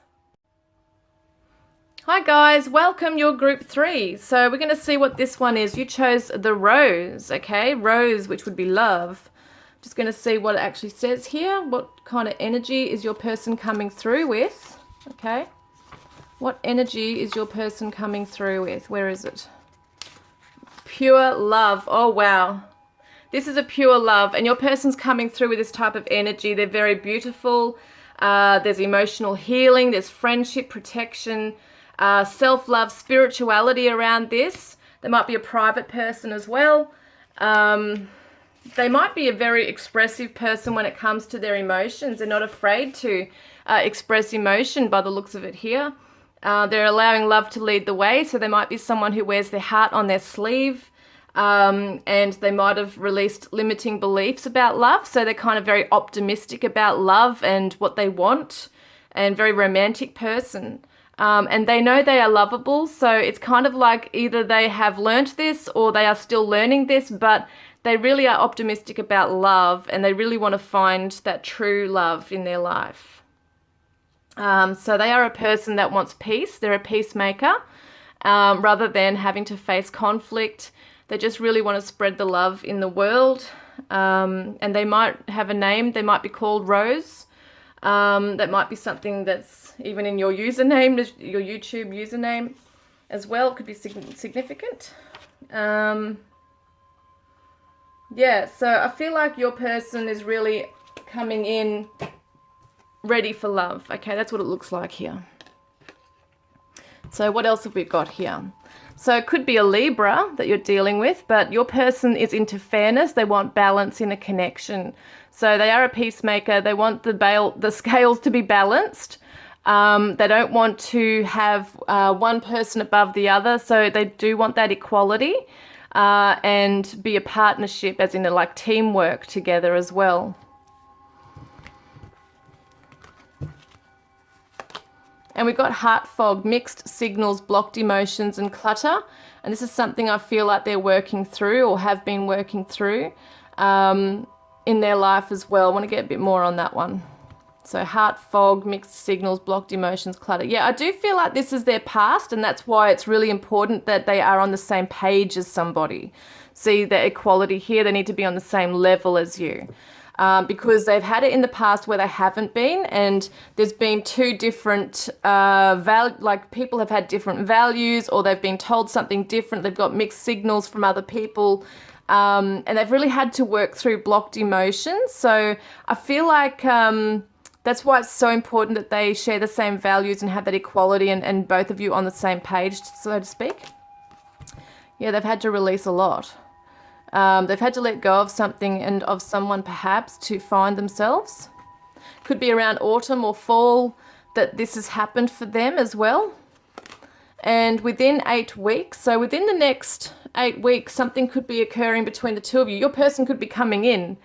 Speaker 1: Hi guys, welcome your group 3. So we're going to see what this one is. You chose the rose, okay? Rose, which would be love. Just going to see what it actually says here. What kind of energy is your person coming through with? Okay. What energy is your person coming through with? Where is it? Pure love. Oh, wow. This is a pure love, and your person's coming through with this type of energy. They're very beautiful. There's emotional healing. There's friendship, protection, self-love, spirituality around this. They might be a private person as well. They might be a very expressive person when it comes to their emotions. They're not afraid to express emotion by the looks of it here. They're allowing love to lead the way. So they might be someone who wears their heart on their sleeve, and they might have released limiting beliefs about love. So they're kind of very optimistic about love and what they want, and very romantic person. And they know they are lovable, so it's kind of like either they have learnt this or they are still learning this, but they really are optimistic about love, and they really want to find that true love in their life. So they are a person that wants peace. They're a peacemaker, rather than having to face conflict. They just really want to spread the love in the world, and they might have a name. They might be called Rose. That might be something that's even in your username, your YouTube username as well. It could be significant. Yeah, so I feel like your person is really coming in ready for love. Okay, that's what it looks like here. So what else have we got here? So it could be a Libra that you're dealing with, but your person is into fairness. They want balance in a connection. So they are a peacemaker. They want the scales to be balanced. They don't want to have one person above the other. So they do want that equality, and be a partnership, as in like teamwork together as well. And we've got heart fog, mixed signals, blocked emotions, and clutter. And this is something I feel like they're working through, or have been working through in their life as well. I want to get a bit more on that one. So heart fog, mixed signals, blocked emotions, clutter. Yeah, I do feel like this is their past, and that's why it's really important that they are on the same page as somebody. See the equality here. They need to be on the same level as you. Because they've had it in the past where they haven't been, and there's been two different like people have had different values, or they've been told something different. They've got mixed signals from other people, and they've really had to work through blocked emotions. So I feel like that's why it's so important that they share the same values and have that equality, and both of you on the same page, so to speak. Yeah, they've had to release a lot. They've had to let go of something and of someone perhaps to find themselves. Could be around autumn or fall that this has happened for them as well. And within 8 weeks, so within the next 8 weeks, something could be occurring between the two of you. Your person could be coming in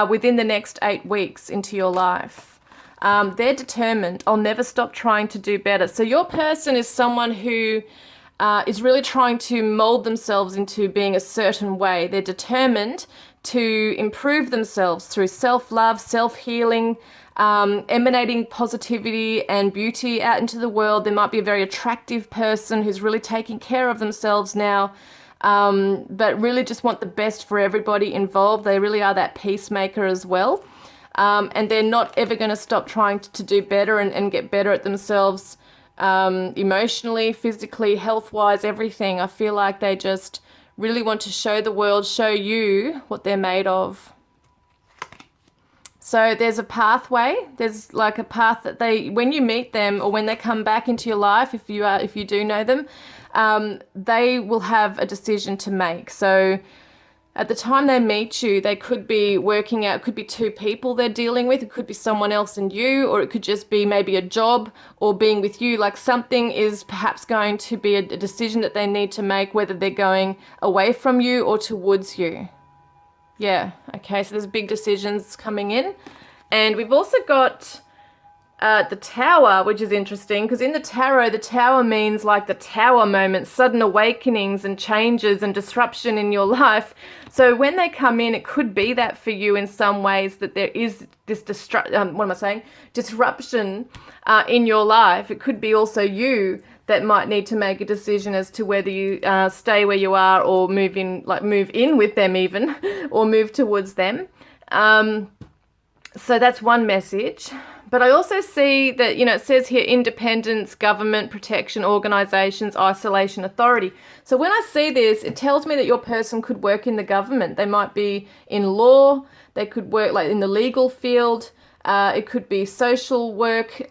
Speaker 1: within the next 8 weeks into your life. They're determined. I'll never stop trying to do better. So your person is someone who is really trying to mold themselves into being a certain way. They're determined to improve themselves through self-love, self-healing, emanating positivity and beauty out into the world. There might be a very attractive person who's really taking care of themselves now, but really just want the best for everybody involved. They really are that peacemaker as well. And they're not ever going to stop trying to do better and get better at themselves, emotionally, physically, health-wise, everything. I feel like they just really want to show the world, show you what they're made of. So there's a pathway. There's like a path that when you meet them or when they come back into your life, if you do know them, they will have a decision to make. So at the time they meet you, they could be working out, it could be two people they're dealing with, it could be someone else and you, or it could just be maybe a job or being with you. Like something is perhaps going to be a decision that they need to make, whether they're going away from you or towards you. Yeah, okay, so there's big decisions coming in. And we've also got the Tower, which is interesting, because in the tarot, the Tower means like the tower moment, sudden awakenings and changes and disruption in your life. So when they come in, it could be that for you in some ways, that there is this disruption in your life. It could be also you that might need to make a decision as to whether you stay where you are or move in with them even, or move towards them. So that's one message. But I also see that, it says here independence, government, protection, organisations, isolation, authority. So when I see this, it tells me that your person could work in the government. They might be in law. They could work like in the legal field. It could be social work,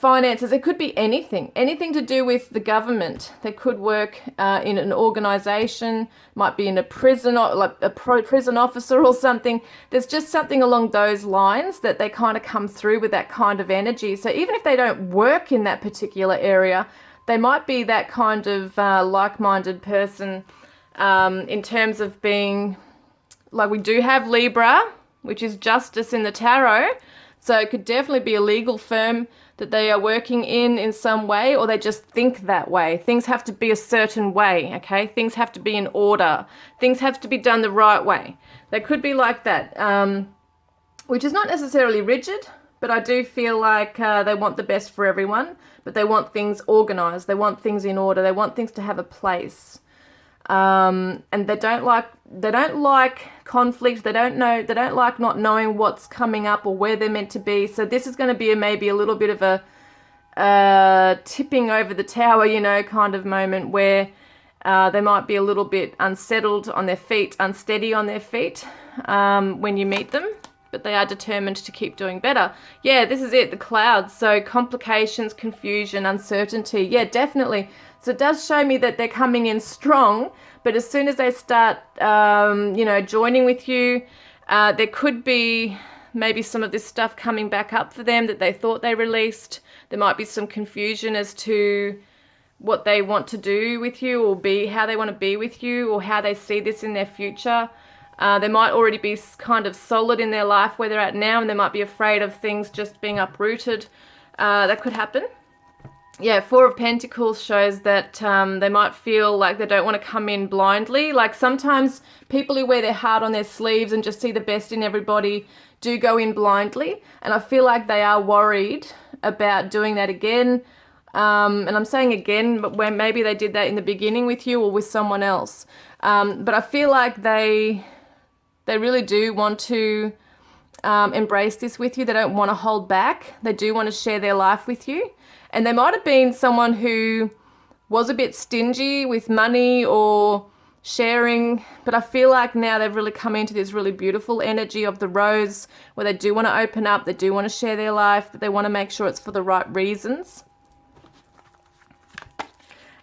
Speaker 1: finances. It could be anything to do with the government. They could work in an organisation, might be in a prison, or like a prison officer or something. There's just something along those lines that they kind of come through with that kind of energy. So even if they don't work in that particular area, they might be that kind of like-minded person in terms of being, like we do have Libra, which is justice in the tarot. So it could definitely be a legal firm that they are working in some way, or they just think that way. Things have to be a certain way, okay? Things have to be in order. Things have to be done the right way. They could be like that, which is not necessarily rigid, but I do feel like they want the best for everyone, but they want things organized. They want things in order. They want things to have a place. And they don't like conflict. They don't like not knowing what's coming up or where they're meant to be. So this is going to be maybe a little bit of a tipping over the tower, kind of moment where they might be a little bit unsettled on their feet, unsteady on their feet when you meet them, but they are determined to keep doing better. Yeah, this is it, the clouds. So complications, confusion, uncertainty. Yeah, definitely. So it does show me that they're coming in strong, but as soon as they start, joining with you, there could be maybe some of this stuff coming back up for them that they thought they released. There might be some confusion as to what they want to do with you, or how they want to be with you, or how they see this in their future. They might already be kind of solid in their life where they're at now, and they might be afraid of things just being uprooted. That could happen. Yeah, Four of Pentacles shows that they might feel like they don't want to come in blindly. Like sometimes people who wear their heart on their sleeves and just see the best in everybody do go in blindly. And I feel like they are worried about doing that again. And I'm saying again, but when maybe they did that in the beginning with you or with someone else. But I feel like they really do want to embrace this with you. They don't want to hold back. They do want to share their life with you. And they might have been someone who was a bit stingy with money or sharing, but I feel like now they've really come into this really beautiful energy of the rose where they do want to open up, they do want to share their life, but they want to make sure it's for the right reasons.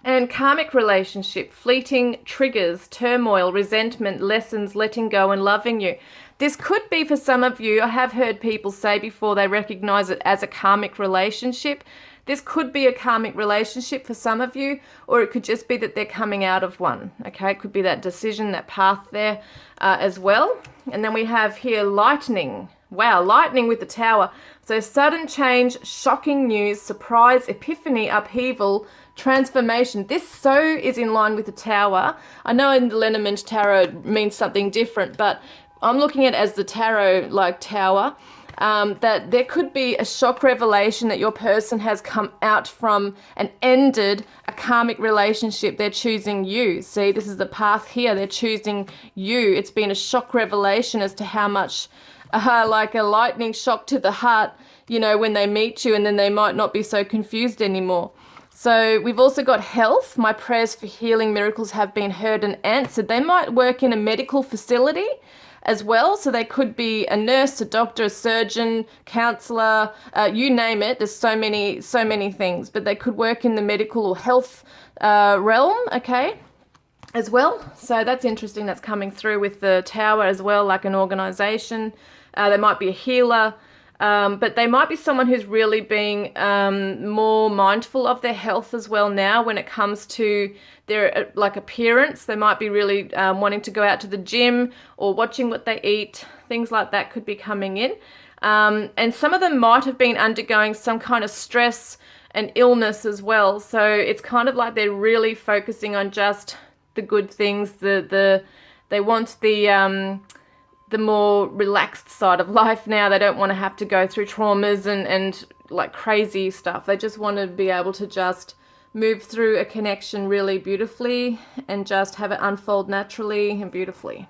Speaker 1: And karmic relationship, fleeting triggers, turmoil, resentment, lessons, letting go and loving you. This could be for some of you. I have heard people say before they recognize it as a karmic relationship. This could be a karmic relationship for some of you, or it could just be that they're coming out of one. Okay, it could be that decision, that path there as well. And then we have here lightning. Wow, lightning with the Tower. So sudden change, shocking news, surprise, epiphany, upheaval, transformation. This so is in line with the Tower. I know in the Lenormand Tarot it means something different, but I'm looking at it as the tarot like Tower. that there could be a shock revelation that your person has come out from and ended a karmic relationship. They're choosing you. See, this is the path here. They're choosing you. It's been a shock revelation as to how much, like a lightning shock to the heart, you know, when they meet you, and then they might not be so confused anymore. So we've also got health. My prayers for healing miracles have been heard and answered. They might work in a medical facility as well. So they could be a nurse, a doctor, a surgeon, counselor, you name it. There's so many things, but they could work in the medical or health realm, okay, as well. So that's interesting. That's coming through with the tower as well, like an organization. They might be a healer. But they might be someone who's really being more mindful of their health as well now when it comes to their like appearance. They might be really wanting to go out to the gym or watching what they eat. Things like that could be coming in. And some of them might have been undergoing some kind of stress and illness as well. So it's kind of like they're really focusing on just the good things. They want the more relaxed side of life now. They don't want to have to go through traumas and like crazy stuff. They just want to be able to just move through a connection really beautifully and just have it unfold naturally and beautifully.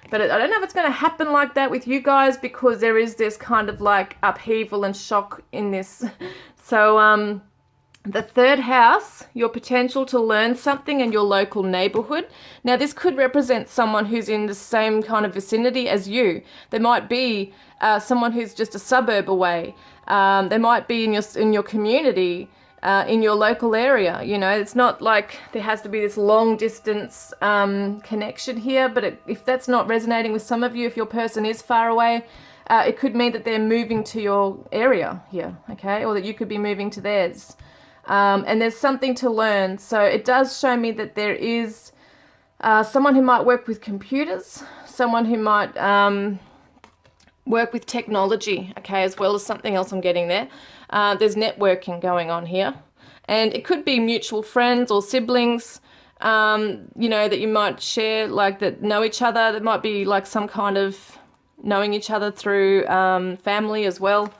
Speaker 1: But I don't know if it's going to happen like that with you guys, because there is this kind of like upheaval and shock in this. So the third house, your potential to learn something in your local neighborhood. Now, this could represent someone who's in the same kind of vicinity as you. There might be someone who's just a suburb away. They might be in your community, in your local area. You know, it's not like there has to be this long distance connection here. But if that's not resonating with some of you, if your person is far away, it could mean that they're moving to your area here, okay, or that you could be moving to theirs. And there's something to learn. So it does show me that there is someone who might work with computers, someone who might work with technology, okay, as well as something else I'm getting there. There's networking going on here. And it could be mutual friends or siblings, you know, that you might share, like that know each other. There might be like some kind of knowing each other through family as well.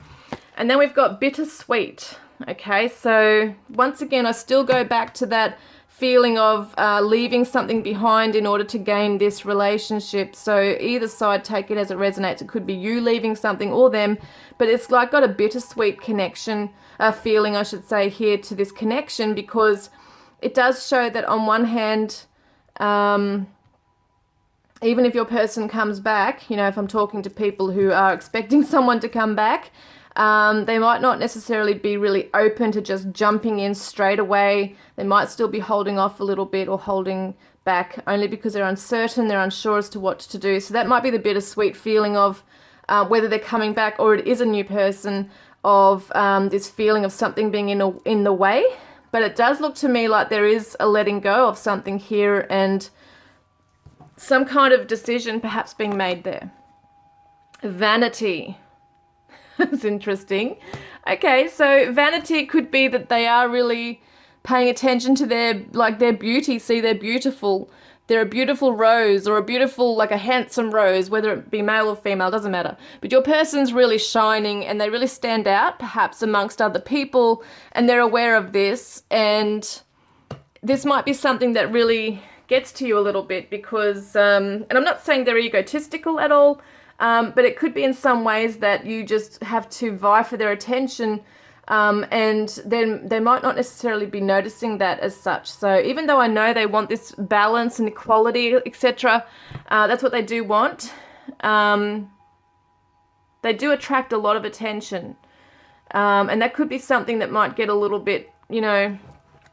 Speaker 1: And then we've got bittersweet. Okay, so once again, I still go back to that feeling of leaving something behind in order to gain this relationship. So either side, take it as it resonates. It could be you leaving something or them, but it's like got a bittersweet connection, feeling, I should say, here to this connection, because it does show that on one hand, even if your person comes back, you know, if I'm talking to people who are expecting someone to come back, they might not necessarily be really open to just jumping in straight away. They might still be holding off a little bit or holding back only because they're uncertain, they're unsure as to what to do. So that might be the bittersweet feeling of whether they're coming back or it is a new person, of this feeling of something being in the way. But it does look to me like there is a letting go of something here and some kind of decision perhaps being made there. Vanity. That's interesting. Okay, so vanity could be that they are really paying attention to their beauty. See, they're beautiful. They're a beautiful rose, or a beautiful, like a handsome rose, whether it be male or female, doesn't matter. But your person's really shining and they really stand out, perhaps amongst other people, and they're aware of this. And this might be something that really gets to you a little bit because, and I'm not saying they're egotistical at all, but it could be in some ways that you just have to vie for their attention, and then they might not necessarily be noticing that as such. So even though I know they want this balance and equality, etc., that's what they do want. They do attract a lot of attention, and that could be something that might get a little bit, you know,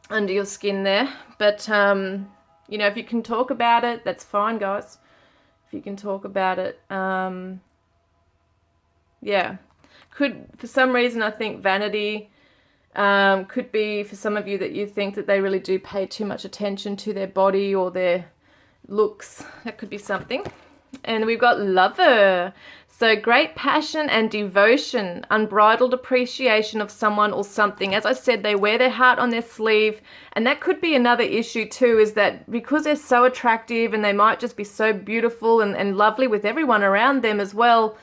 Speaker 1: under your skin there. But, you know, if you can talk about it, that's fine, guys. If you can talk about it, yeah. Could, for some reason, I think vanity could be for some of you that you think that they really do pay too much attention to their body or their looks. That could be something. And we've got lover. So great passion and devotion, unbridled appreciation of someone or something. As I said, they wear their heart on their sleeve. And that could be another issue too, is that because they're so attractive and they might just be so beautiful and lovely with everyone around them as well,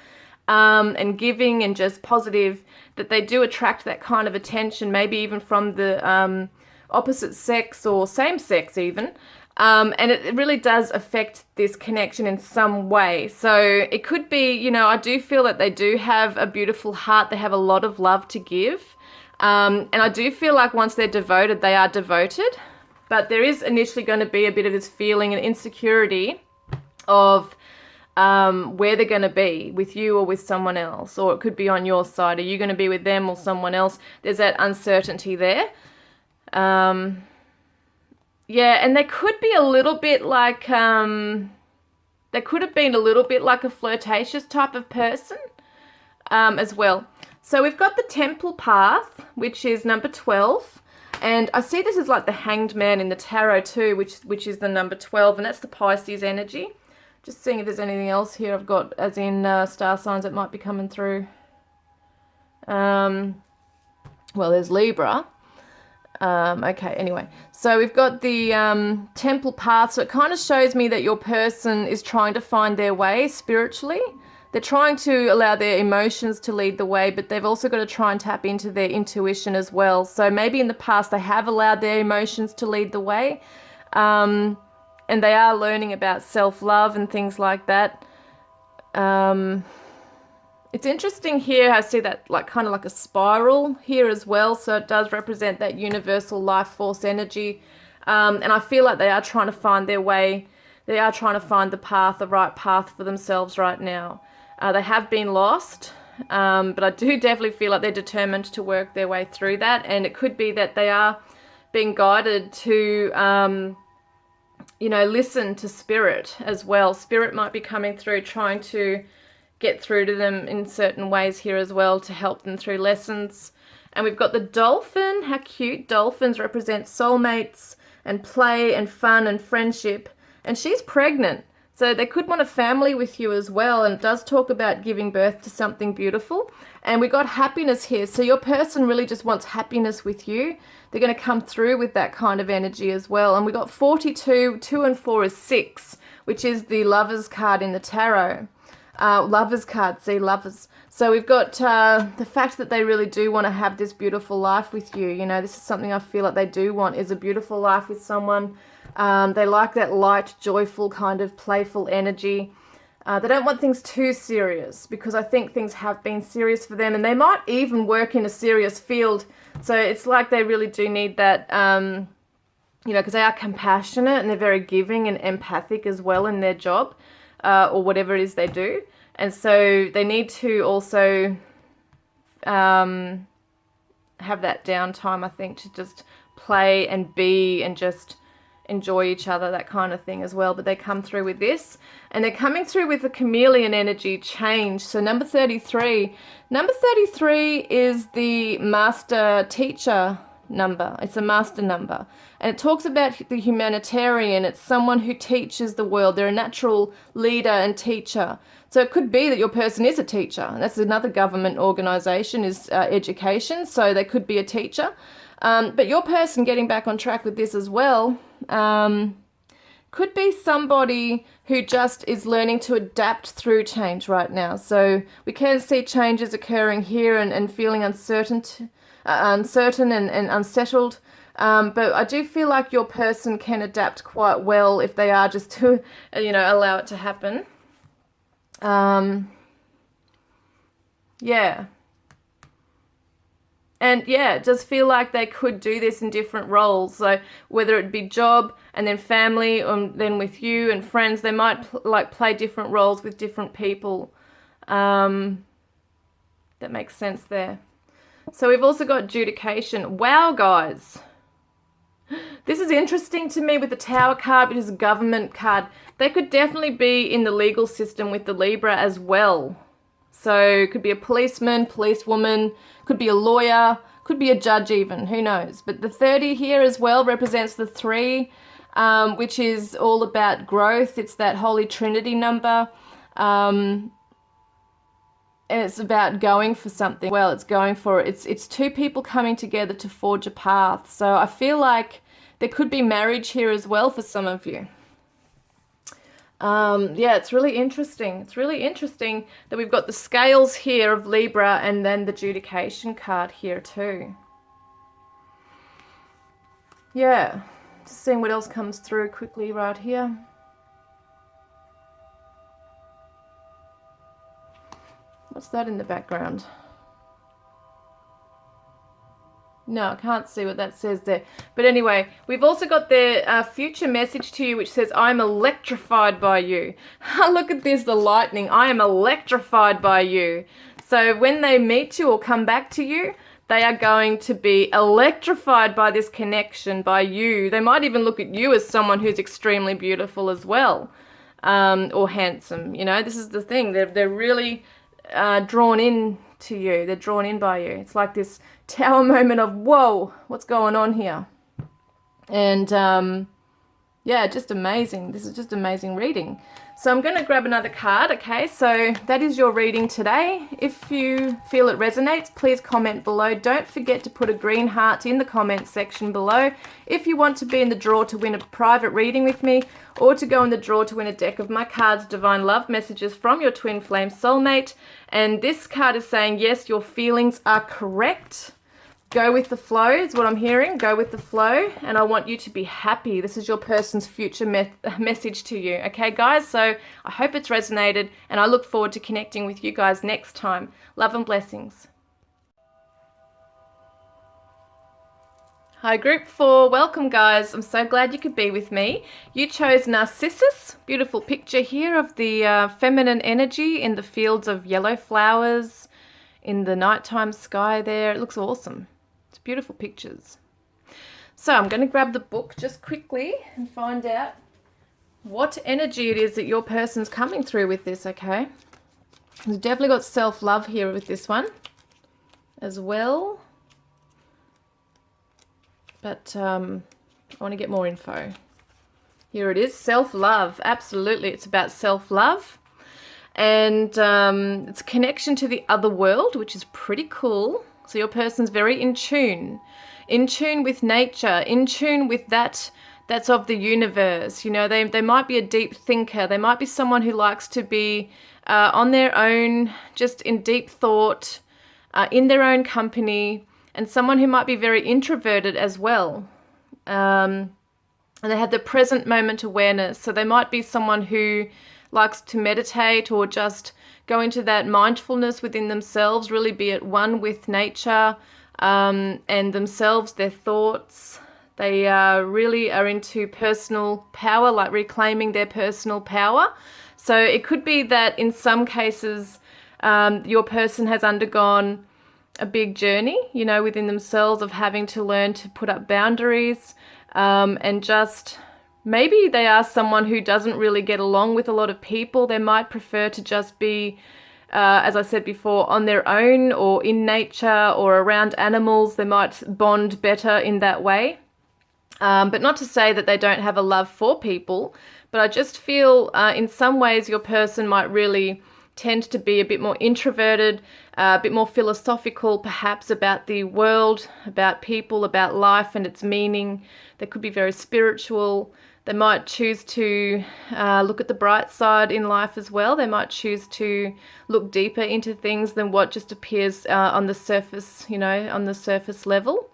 Speaker 1: and giving and just positive, that they do attract that kind of attention, maybe even from the opposite sex or same sex even. And it really does affect this connection in some way. So it could be, you know, I do feel that they do have a beautiful heart. They have a lot of love to give. And I do feel like once they're devoted, they are devoted. But there is initially going to be a bit of this feeling and insecurity of where they're going to be, with you or with someone else. Or it could be on your side. Are you going to be with them or someone else? There's that uncertainty there. Yeah, and they could be a little bit like, they could have been a little bit like a flirtatious type of person as well. So we've got the Temple Path, which is number 12. And I see this as like the Hanged Man in the Tarot too, which is the number 12. And that's the Pisces energy. Just seeing if there's anything else here I've got as in star signs that might be coming through. Well, there's Libra. Okay, anyway, so we've got the Temple Path, so it kind of shows me that your person is trying to find their way spiritually. They're trying to allow their emotions to lead the way, but they've also got to try and tap into their intuition as well. So maybe in the past they have allowed their emotions to lead the way, and they are learning about self-love and things like that. It's interesting here, I see that like kind of like a spiral here as well, so it does represent that universal life force energy, and I feel like they are trying to find their way. They are trying to find the path, the right path for themselves right now. They have been lost, but I do definitely feel like they're determined to work their way through that, and it could be that they are being guided to, you know, listen to spirit as well. Spirit might be coming through, trying to get through to them in certain ways here as well to help them through lessons. And we've got the dolphin. How cute. Dolphins represent soulmates and play and fun and friendship. And she's pregnant, so they could want a family with you as well, and it does talk about giving birth to something beautiful. And we got happiness here, so your person really just wants happiness with you. They're going to come through with that kind of energy as well. And we got 42, 2 and 4 is 6, which is the Lovers card in the tarot. Lovers card, see, lovers. So we've got the fact that they really do want to have this beautiful life with you. You know, this is something I feel like they do want, is a beautiful life with someone. They like that light, joyful, kind of playful energy. They don't want things too serious, because I think things have been serious for them, and they might even work in a serious field. So it's like they really do need that, you know, because they are compassionate and they're very giving and empathic as well in their job, or whatever it is they do. And so they need to also have that downtime, I think, to just play and be and just enjoy each other, that kind of thing as well. But they come through with this, and they're coming through with the chameleon energy change. So number 33. Number 33 is the master teacher number. It's a master number, and it talks about the humanitarian. It's someone who teaches the world. They're a natural leader and teacher. So it could be that your person is a teacher, and that's another government organization, is education. So they could be a teacher. But your person, getting back on track with this as well, could be somebody who just is learning to adapt through change right now. So we can see changes occurring here and feeling uncertain and unsettled. But I do feel like your person can adapt quite well if they are just to, you know, allow it to happen. Yeah. And yeah, it does feel like they could do this in different roles. So whether it be job and then family, or then with you and friends, they might play different roles with different people. That makes sense there. So we've also got adjudication. Wow, guys. This is interesting to me with the Tower card, which is a government card. They could definitely be in the legal system with the Libra as well. So it could be a policeman, policewoman, could be a lawyer, could be a judge even, who knows. But the 30 here as well represents the 3, which is all about growth. It's that Holy Trinity number. And it's about going for something. Well, it's going for it. It's 2 people coming together to forge a path. So I feel like there could be marriage here as well for some of you. Yeah, it's really interesting. It's really interesting that we've got the scales here of Libra and then the adjudication card here too. Yeah, just seeing what else comes through quickly right here. What's that in the background? No, I can't see what that says there. But anyway, we've also got the future message to you, which says, I'm electrified by you. Look at this, the lightning. I am electrified by you. So when they meet you or come back to you, they are going to be electrified by this connection, by you. They might even look at you as someone who's extremely beautiful as well, or handsome. You know, this is the thing. They're really drawn in to you. They're drawn in by you. It's like this tower moment of, whoa, what's going on here? And yeah, just amazing. This is just amazing reading. So I'm going to grab another card. Okay, so that is your reading today. If you feel it resonates, please comment below. Don't forget to put a green heart in the comment section below if you want to be in the draw to win a private reading with me, or to go in the draw to win a deck of my cards, Divine Love Messages from your Twin Flame Soulmate. And this card is saying, yes, your feelings are correct. Go with the flow is what I'm hearing. Go with the flow. And I want you to be happy. This is your person's future message to you. Okay, guys? So I hope it's resonated. And I look forward to connecting with you guys next time. Love and blessings. Hi, group 4. Welcome, guys. I'm so glad you could be with me. You chose Narcissus. Beautiful picture here of the feminine energy in the fields of yellow flowers in the nighttime sky there. It looks awesome. It's beautiful pictures. So I'm going to grab the book just quickly and find out what energy it is that your person's coming through with this, okay? We've definitely got self-love here with this one as well. But I want to get more info. Here it is, self-love. Absolutely, it's about self-love. And it's a connection to the other world, which is pretty cool. So your person's very in tune with nature, in tune with that's of the universe. You know, they might be a deep thinker. They might be someone who likes to be on their own, just in deep thought, in their own company, and someone who might be very introverted as well. And they have the present moment awareness. So they might be someone who likes to meditate or just go into that mindfulness within themselves, really be at one with nature and themselves, their thoughts. They really are into personal power, like reclaiming their personal power. So it could be that in some cases your person has undergone a big journey, you know, within themselves of having to learn to put up boundaries and just... Maybe they are someone who doesn't really get along with a lot of people. They might prefer to just be, as I said before, on their own or in nature or around animals. They might bond better in that way. But not to say that they don't have a love for people. But I just feel in some ways your person might really tend to be a bit more introverted, a bit more philosophical perhaps about the world, about people, about life and its meaning. They could be very spiritual. They might choose to look at the bright side in life as well. They might choose to look deeper into things than what just appears on the surface, you know, on the surface level.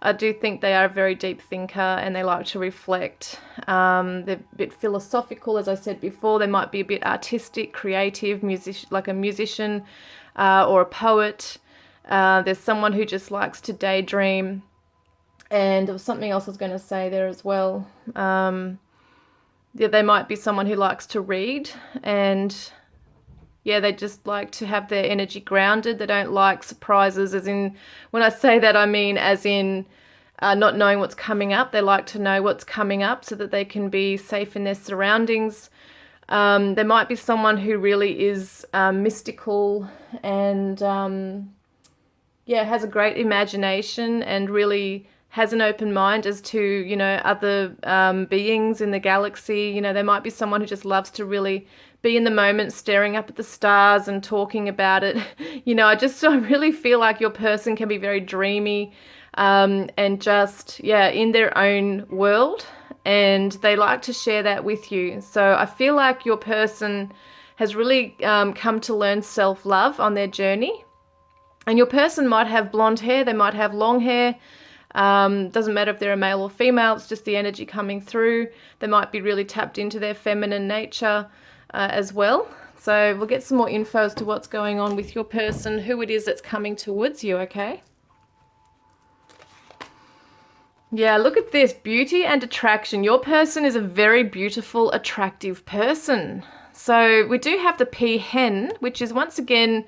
Speaker 1: I do think they are a very deep thinker and they like to reflect. They're a bit philosophical, as I said before. They might be a bit artistic, creative, like a musician or a poet. There's someone who just likes to daydream. And there was something else I was going to say there as well. Yeah, they might be someone who likes to read, and yeah, they just like to have their energy grounded. They don't like surprises, as in, when I say that, I mean as in not knowing what's coming up. They like to know what's coming up so that they can be safe in their surroundings. There might be someone who really is mystical and yeah, has a great imagination and really has an open mind as to, you know, other beings in the galaxy. You know, there might be someone who just loves to really be in the moment, staring up at the stars and talking about it. You know, I really feel like your person can be very dreamy and just, yeah, in their own world. and they like to share that with you. So I feel like your person has really come to learn self-love on their journey. And your person might have blonde hair, they might have long hair. Doesn't matter if they're a male or female, it's just the energy coming through. They might be really tapped into their feminine nature as well. So we'll get some more info as to what's going on with your person, who it is that's coming towards you, okay? Yeah, look at this, beauty and attraction. Your person is a very beautiful, attractive person. So we do have the peahen, which is once again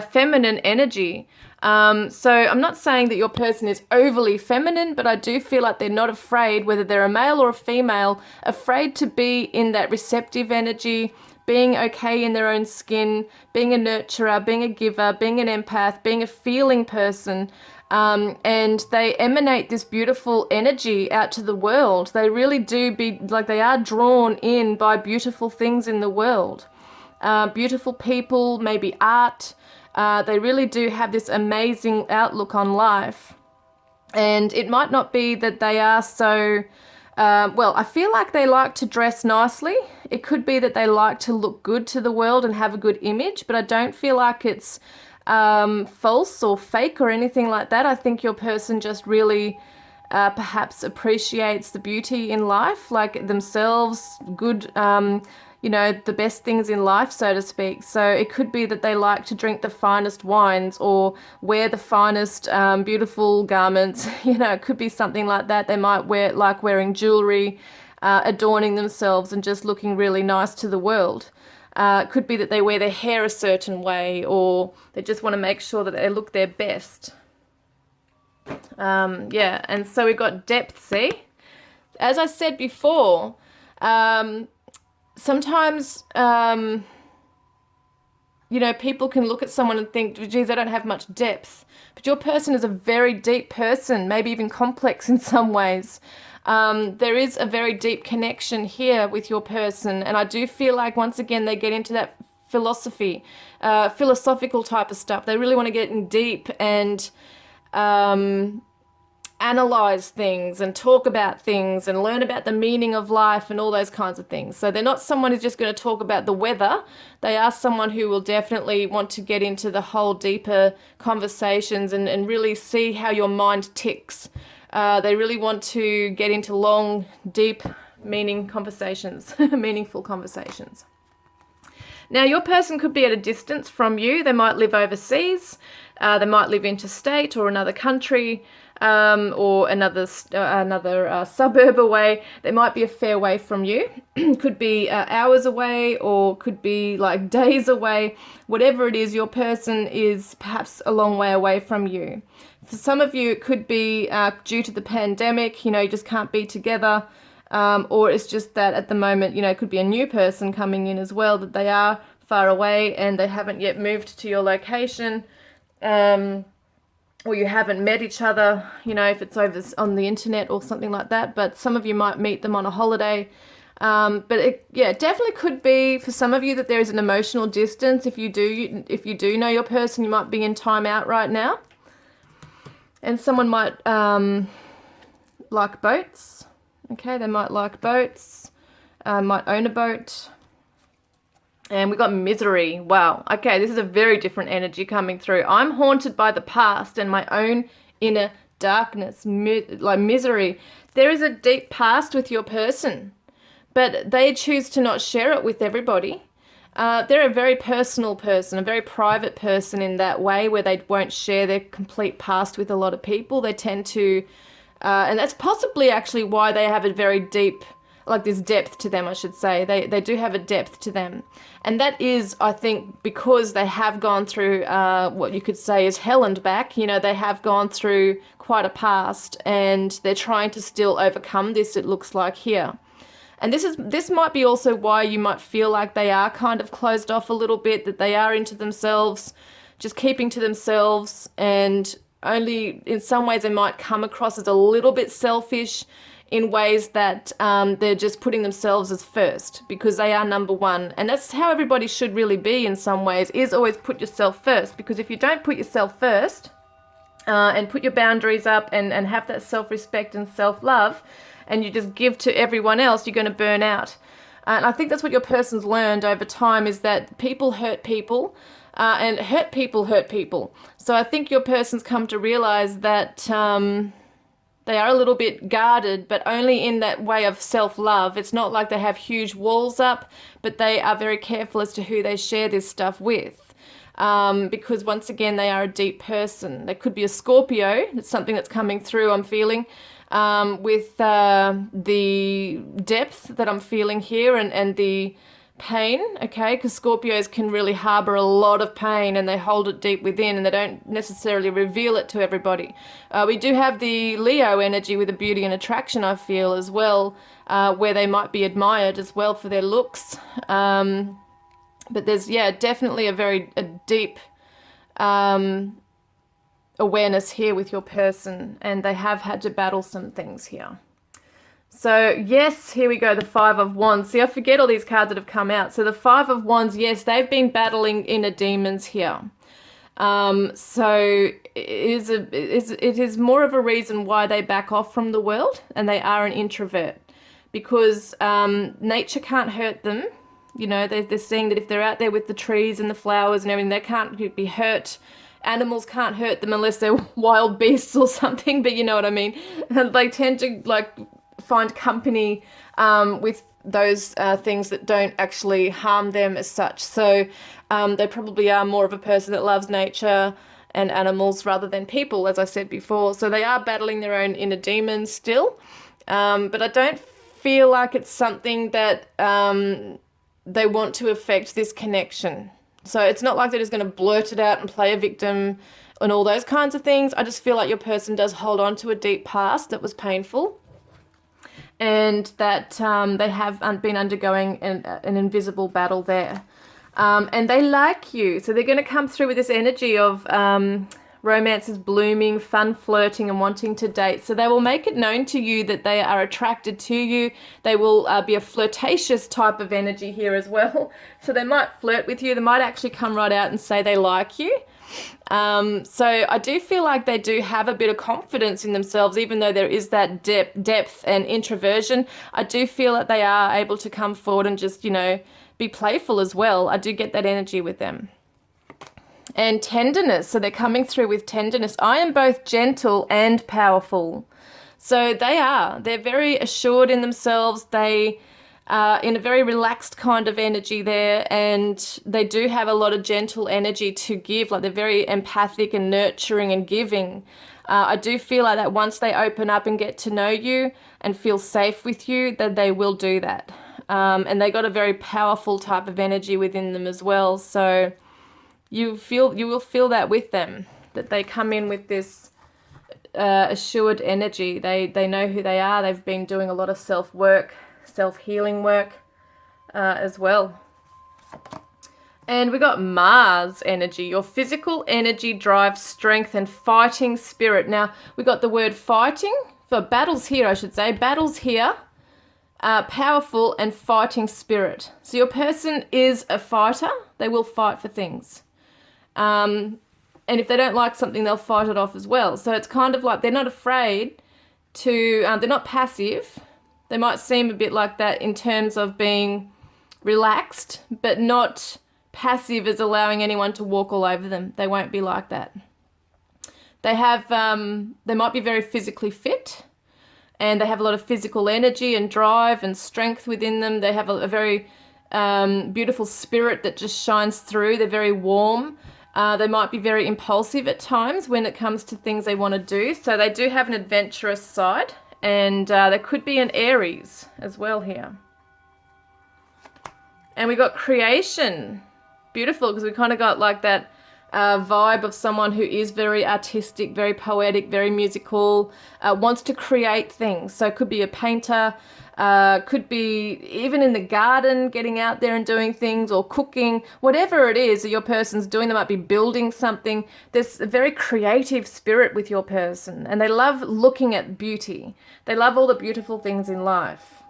Speaker 1: feminine energy. So I'm not saying that your person is overly feminine, but I do feel like they're not afraid, whether they're a male or a female, afraid to be in that receptive energy, being okay in their own skin, being a nurturer, being a giver, being an empath, being a feeling person. And they emanate this beautiful energy out to the world. They really do be like, they are drawn in by beautiful things in the world. Beautiful people, maybe art. They really do have this amazing outlook on life. And it might not be that they are so, well, I feel like they like to dress nicely. It could be that they like to look good to the world and have a good image, but I don't feel like it's false or fake or anything like that. I think your person just really perhaps appreciates the beauty in life, like themselves, good, you know, the best things in life, so to speak. So it could be that they like to drink the finest wines or wear the finest beautiful garments. You know, it could be something like that. They might like wearing jewelry, adorning themselves and just looking really nice to the world. It could be that they wear their hair a certain way, or they just want to make sure that they look their best. Yeah, and so we've got depth, see? As I said before, sometimes, you know, people can look at someone and think, geez, they don't have much depth. But your person is a very deep person, maybe even complex in some ways. There is a very deep connection here with your person. And I do feel like, once again, they get into that philosophical type of stuff. They really want to get in deep and analyze things and talk about things and learn about the meaning of life and all those kinds of things. So they're not someone who's just going to talk about the weather. They are someone who will definitely want to get into the whole deeper conversations and really see how your mind ticks. They really want to get into long, deep, meaningful conversations. Now, your person could be at a distance from you. They might live overseas. They might live interstate or another country, or another suburb away. They might be a fair way from you. Could be hours away, or could be like days away. Whatever it is, your person is perhaps a long way away from you. For some of you, it could be due to the pandemic. You know, you just can't be together. Or it's just that at the moment, you know, it could be a new person coming in as well, that they are far away and they haven't yet moved to your location, or you haven't met each other, you know, if it's over on the internet or something like that. But some of you might meet them on a holiday. But it definitely could be for some of you that there is an emotional distance. If you do know your person, you might be in time out right now. And someone might like boats. Okay, they might like boats, might own a boat. And we got misery. Wow. Okay, this is a very different energy coming through. I'm haunted by the past and my own inner darkness, like misery. There is a deep past with your person, but they choose to not share it with everybody. They're a very personal person, a very private person in that way, where they won't share their complete past with a lot of people. They tend to... and that's possibly actually why they have a very deep, like this depth to them, I should say. They do have a depth to them. And that is, I think, because they have gone through what you could say is hell and back. You know, they have gone through quite a past and they're trying to still overcome this, it looks like here. And this might be also why you might feel like they are kind of closed off a little bit, that they are into themselves, just keeping to themselves, and only in some ways they might come across as a little bit selfish in ways that they're just putting themselves as first because they are number one. And that's how everybody should really be in some ways, is always put yourself first. Because if you don't put yourself first, and put your boundaries up and have that self-respect and self-love, and you just give to everyone else, you're going to burn out. And I think that's what your person's learned over time, is that people hurt people, and hurt people hurt people. So I think your person's come to realize that they are a little bit guarded, but only in that way of self-love. It's not like they have huge walls up, but they are very careful as to who they share this stuff with. Because once again, they are a deep person. They could be a Scorpio. It's something that's coming through, I'm feeling, with the depth that I'm feeling here and the pain, okay? Because Scorpios can really harbor a lot of pain, and they hold it deep within, and they don't necessarily reveal it to everybody. We do have the Leo energy with the beauty and attraction, I feel, as well, where they might be admired as well for their looks. But there's, yeah, definitely a deep awareness here with your person, and they have had to battle some things here. So, yes, here we go, the Five of Wands. See, I forget all these cards that have come out. So the Five of Wands, yes, they've been battling inner demons here. So it is more of a reason why they back off from the world, and they are an introvert, because nature can't hurt them. You know, they're seeing that if they're out there with the trees and the flowers and everything, they can't be hurt. Animals can't hurt them unless they're wild beasts or something, but you know what I mean. They tend to, like, find company with those things that don't actually harm them as such. So they probably are more of a person that loves nature and animals rather than people, as I said before. So they are battling their own inner demons still, but I don't feel like it's something that they want to affect this connection. So it's not like they're just going to blurt it out and play a victim and all those kinds of things. I just feel like your person does hold on to a deep past that was painful, and that they have been undergoing an invisible battle there. And they like you. So they're going to come through with this energy of romance is blooming, fun flirting, and wanting to date. So they will make it known to you that they are attracted to you. They will be a flirtatious type of energy here as well. So they might flirt with you. They might actually come right out and say they like you. So I do feel like they do have a bit of confidence in themselves, even though there is that depth and introversion. I do feel that they are able to come forward and just, you know, be playful as well. I do get that energy with them. And tenderness. So they're coming through with tenderness. I am both gentle and powerful. So they're very assured in themselves. They in a very relaxed kind of energy there, and they do have a lot of gentle energy to give. Like, they're very empathic and nurturing and giving. I do feel like that once they open up and get to know you and feel safe with you, that they will do that. And they got a very powerful type of energy within them as well. So you will feel that with them, that they come in with this assured energy. They know who they are. They've been doing a lot of self-work, self-healing work as well. And we got Mars energy. Your physical energy drives strength and fighting spirit. Now, we got the word fighting for battles here, I should say. Battles here, powerful and fighting spirit. So your person is a fighter. They will fight for things. And if they don't like something, they'll fight it off as well. So it's kind of like they're not afraid to, they're not passive. They might seem a bit like that in terms of being relaxed, but not passive as allowing anyone to walk all over them. They won't be like that. They have, they might be very physically fit, and they have a lot of physical energy and drive and strength within them. They have a very beautiful spirit that just shines through. They're very warm. They might be very impulsive at times when it comes to things they want to do. So they do have an adventurous side, and there could be an Aries as well here. And we got creation. Beautiful, because we kind of got like that vibe of someone who is very artistic, very poetic, very musical, wants to create things. So it could be a painter, could be even in the garden, getting out there and doing things, or cooking, whatever it is that your person's doing. They might be building something. There's a very creative spirit with your person, and they love looking at beauty. They love all the beautiful things in life.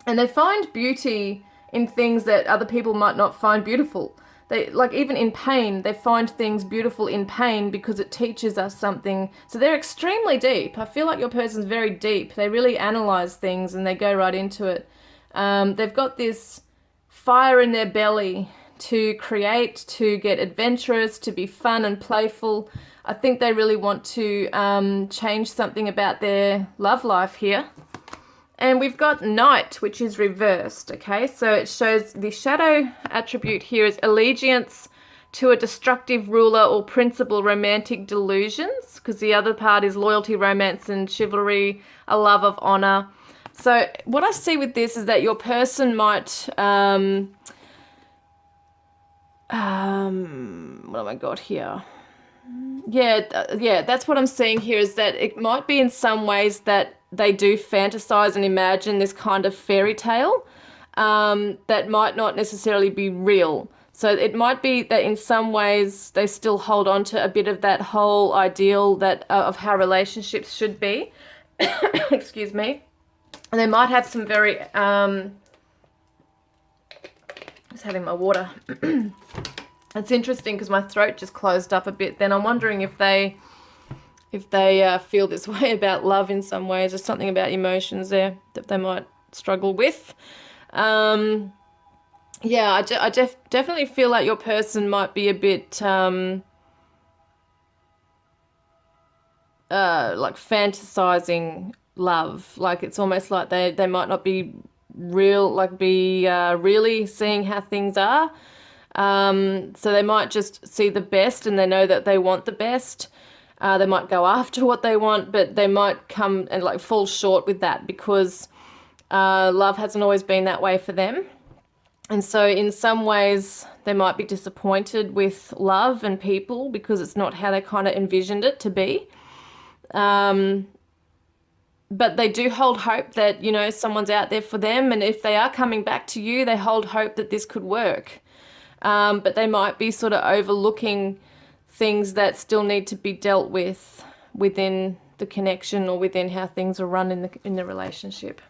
Speaker 1: And they find beauty in things that other people might not find beautiful. They, like, even in pain, they find things beautiful in pain because it teaches us something. So they're extremely deep. I feel like your person's very deep. They really analyze things and they go right into it. They've got this fire in their belly to create, to get adventurous, to be fun and playful. I think they really want to change something about their love life here. And we've got night, which is reversed, okay? So it shows the shadow attribute here is allegiance to a destructive ruler or principal, romantic delusions, because the other part is loyalty, romance, and chivalry, a love of honor. So what I see with this is that your person might, what have I got here? Yeah, that's what I'm seeing here, is that it might be in some ways that they do fantasize and imagine this kind of fairy tale that might not necessarily be real. So it might be that in some ways they still hold on to a bit of that whole ideal that of how relationships should be. Excuse me. And they might have some very just having my water. It's interesting because my throat just closed up a bit. Then I'm wondering if they feel this way about love in some ways. There's something about emotions there that they might struggle with. Yeah, I definitely feel like your person might be a bit like fantasizing love. Like it's almost like they might not be really seeing how things are. So they might just see the best and they know that they want the best. They might go after what they want, but they might come and like fall short with that because love hasn't always been that way for them. And so in some ways they might be disappointed with love and people because it's not how they kind of envisioned it to be. But they do hold hope that, you know, someone's out there for them. And if they are coming back to you, they hold hope that this could work. But they might be sort of overlooking things that still need to be dealt with within the connection or within how things are run in the relationship.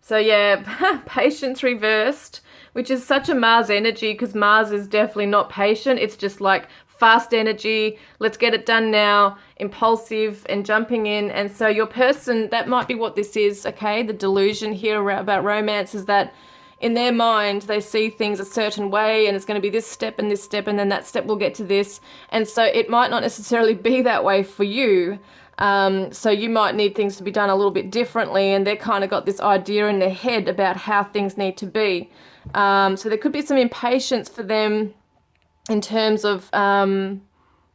Speaker 1: So yeah, patience reversed, which is such a Mars energy because Mars is definitely not patient. It's just like fast energy, let's get it done now, impulsive and jumping in. And so your person, that might be what this is, okay? The delusion here about romance is that in their mind, they see things a certain way and it's going to be this step and then that step will get to this. And so it might not necessarily be that way for you. So you might need things to be done a little bit differently and they've kind of got this idea in their head about how things need to be. So there could be some impatience for them in terms of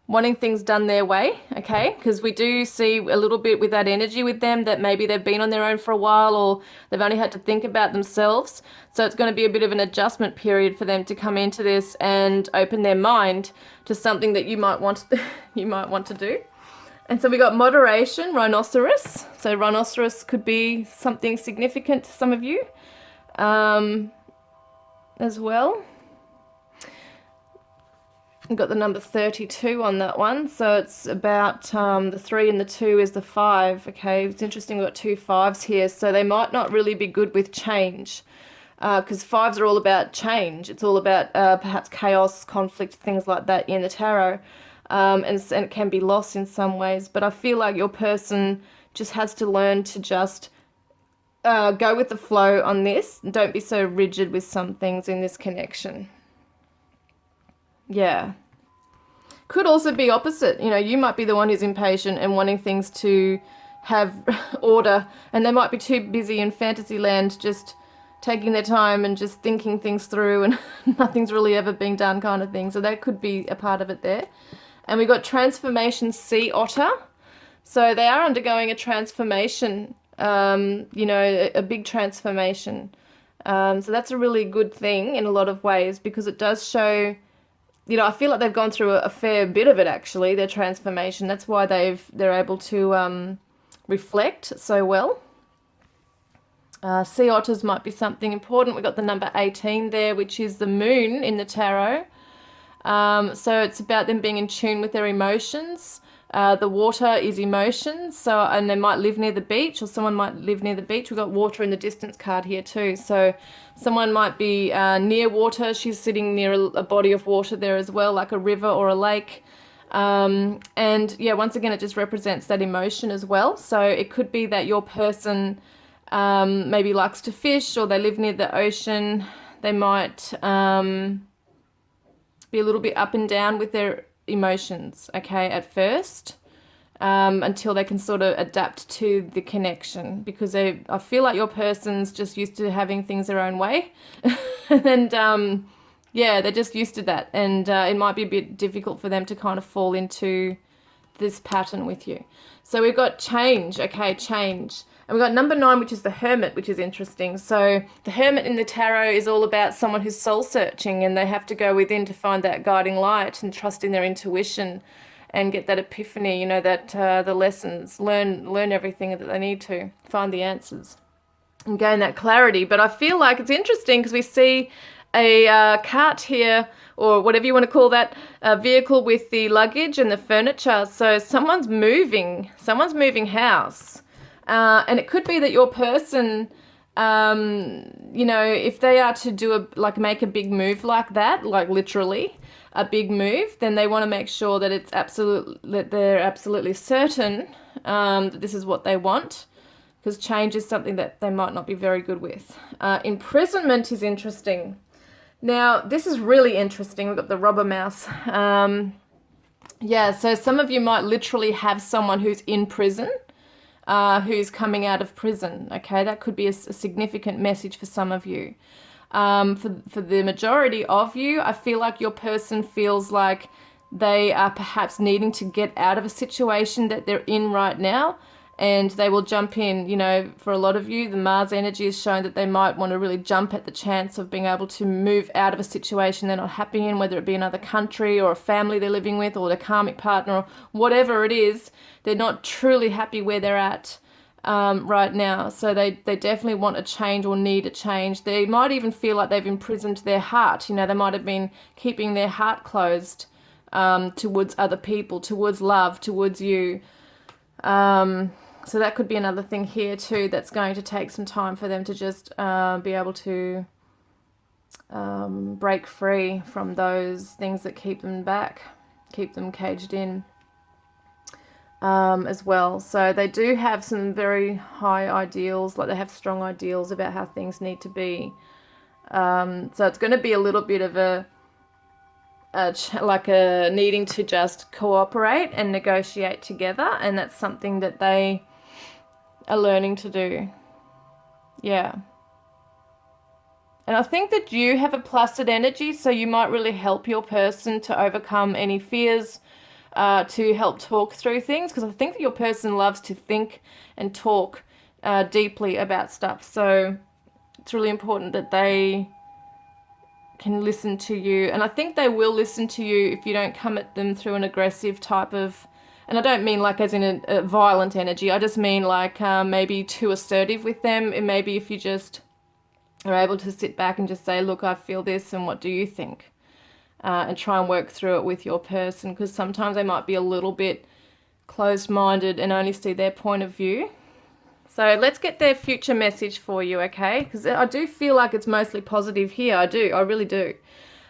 Speaker 1: wanting things done their way, okay? Because we do see a little bit with that energy with them that maybe they've been on their own for a while or they've only had to think about themselves. So it's going to be a bit of an adjustment period for them to come into this and open their mind to something that you might want to do. And so we got moderation, rhinoceros. So rhinoceros could be something significant to some of you as well. We've got the number 32 on that one. So it's about the 3 and the 2 is the 5. Okay, it's interesting we've got 2 5s here. So they might not really be good with change because 5s are all about change. It's all about perhaps chaos, conflict, things like that in the tarot. And it can be lost in some ways. But I feel like your person just has to learn to just go with the flow on this. Don't be so rigid with some things in this connection. Yeah. Could also be opposite. You know, you might be the one who's impatient and wanting things to have order, and they might be too busy in fantasy land just taking their time and just thinking things through and nothing's really ever been done kind of thing. So that could be a part of it there. And we got transformation sea otter. So they are undergoing a transformation, you know, a big transformation. So that's a really good thing in a lot of ways because it does show, you know, I feel like they've gone through a fair bit of it actually, their transformation. That's why they're able to reflect so well. Sea otters might be something important. We've got the number 18 there, which is the moon in the tarot. So it's about them being in tune with their emotions. The water is emotion, so, and they might live near the beach, or someone might live near the beach. We've got water in the distance card here too. So someone might be near water. She's sitting near a body of water there as well, like a river or a lake. And yeah, once again, it just represents that emotion as well. So it could be that your person maybe likes to fish, or they live near the ocean. They might be a little bit up and down with their emotions, okay, at first, until they can sort of adapt to the connection, because I feel like your person's just used to having things their own way. And yeah, they're just used to that, and it might be a bit difficult for them to kind of fall into this pattern with you. So we've got change, okay, change. And we've got number 9, which is the Hermit, which is interesting. So the Hermit in the tarot is all about someone who's soul searching, and they have to go within to find that guiding light and trust in their intuition and get that epiphany, you know, that the lessons, learn everything that they need to find the answers and gain that clarity. But I feel like it's interesting because we see a cart here, or whatever you want to call that, vehicle with the luggage and the furniture. So someone's moving house. And it could be that your person, you know, if they are to do make a big move like that, like literally a big move, then they want to make sure that they're absolutely certain that this is what they want, because change is something that they might not be very good with. Imprisonment is interesting. Now, this is really interesting. We've got the robber mouse. Yeah, so some of you might literally have someone who's in prison, who's coming out of prison, okay? That could be a significant message for some of you. For the majority of you, I feel like your person feels like they are perhaps needing to get out of a situation that they're in right now, and they will jump in. You know, for a lot of you, the Mars energy is showing that they might want to really jump at the chance of being able to move out of a situation they're not happy in, whether it be another country or a family they're living with or their karmic partner or whatever it is. They're not truly happy where they're at right now. So they definitely want a change or need a change. They might even feel like they've imprisoned their heart. You know, they might have been keeping their heart closed towards other people, towards love, towards you. So that could be another thing here too, that's going to take some time for them to just be able to break free from those things that keep them back, keep them caged in as well. So they do have some very high ideals, like they have strong ideals about how things need to be. So it's going to be a little bit of a needing to just cooperate and negotiate together, and that's something that they are learning to do. Yeah. And I think that you have a placid energy, so you might really help your person to overcome any fears, to help talk through things, because I think that your person loves to think and talk deeply about stuff. So it's really important that they can listen to you, and I think they will listen to you if you don't come at them through an aggressive type of, and I don't mean like as in a violent energy, I just mean like maybe too assertive with them. And maybe if you just are able to sit back and just say, look, I feel this, and what do you think? And try and work through it with your person, because sometimes they might be a little bit closed-minded and only see their point of view. So let's get their future message for you, okay? Because I do feel like it's mostly positive here. I really do.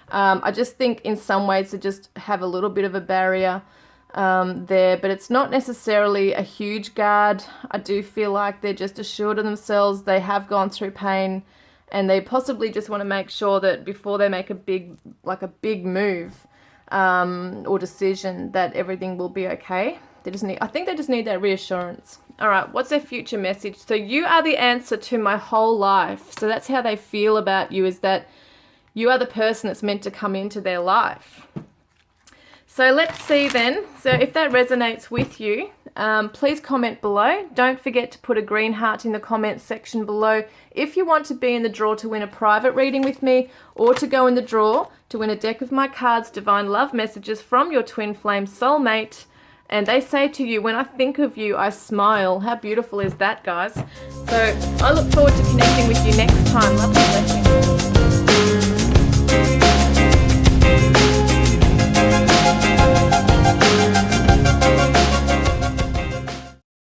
Speaker 1: I just think in some ways they just have a little bit of a barrier there, but it's not necessarily a huge guard. I do feel like they're just assured of themselves. They have gone through pain, and they possibly just want to make sure that before they make a big move or decision, that everything will be okay. I think they just need that reassurance. All right, what's their future message? So you are the answer to my whole life. So that's how they feel about you, is that you are the person that's meant to come into their life. So let's see then. So if that resonates with you, please comment below. Don't forget to put a green heart in the comments section below if you want to be in the draw to win a private reading with me, or to go in the draw to win a deck of my cards, Divine Love Messages from your twin flame soulmate. And they say to you, when I think of you, I smile. How beautiful is that, guys? So I look forward to connecting with you next time. Love and blessings.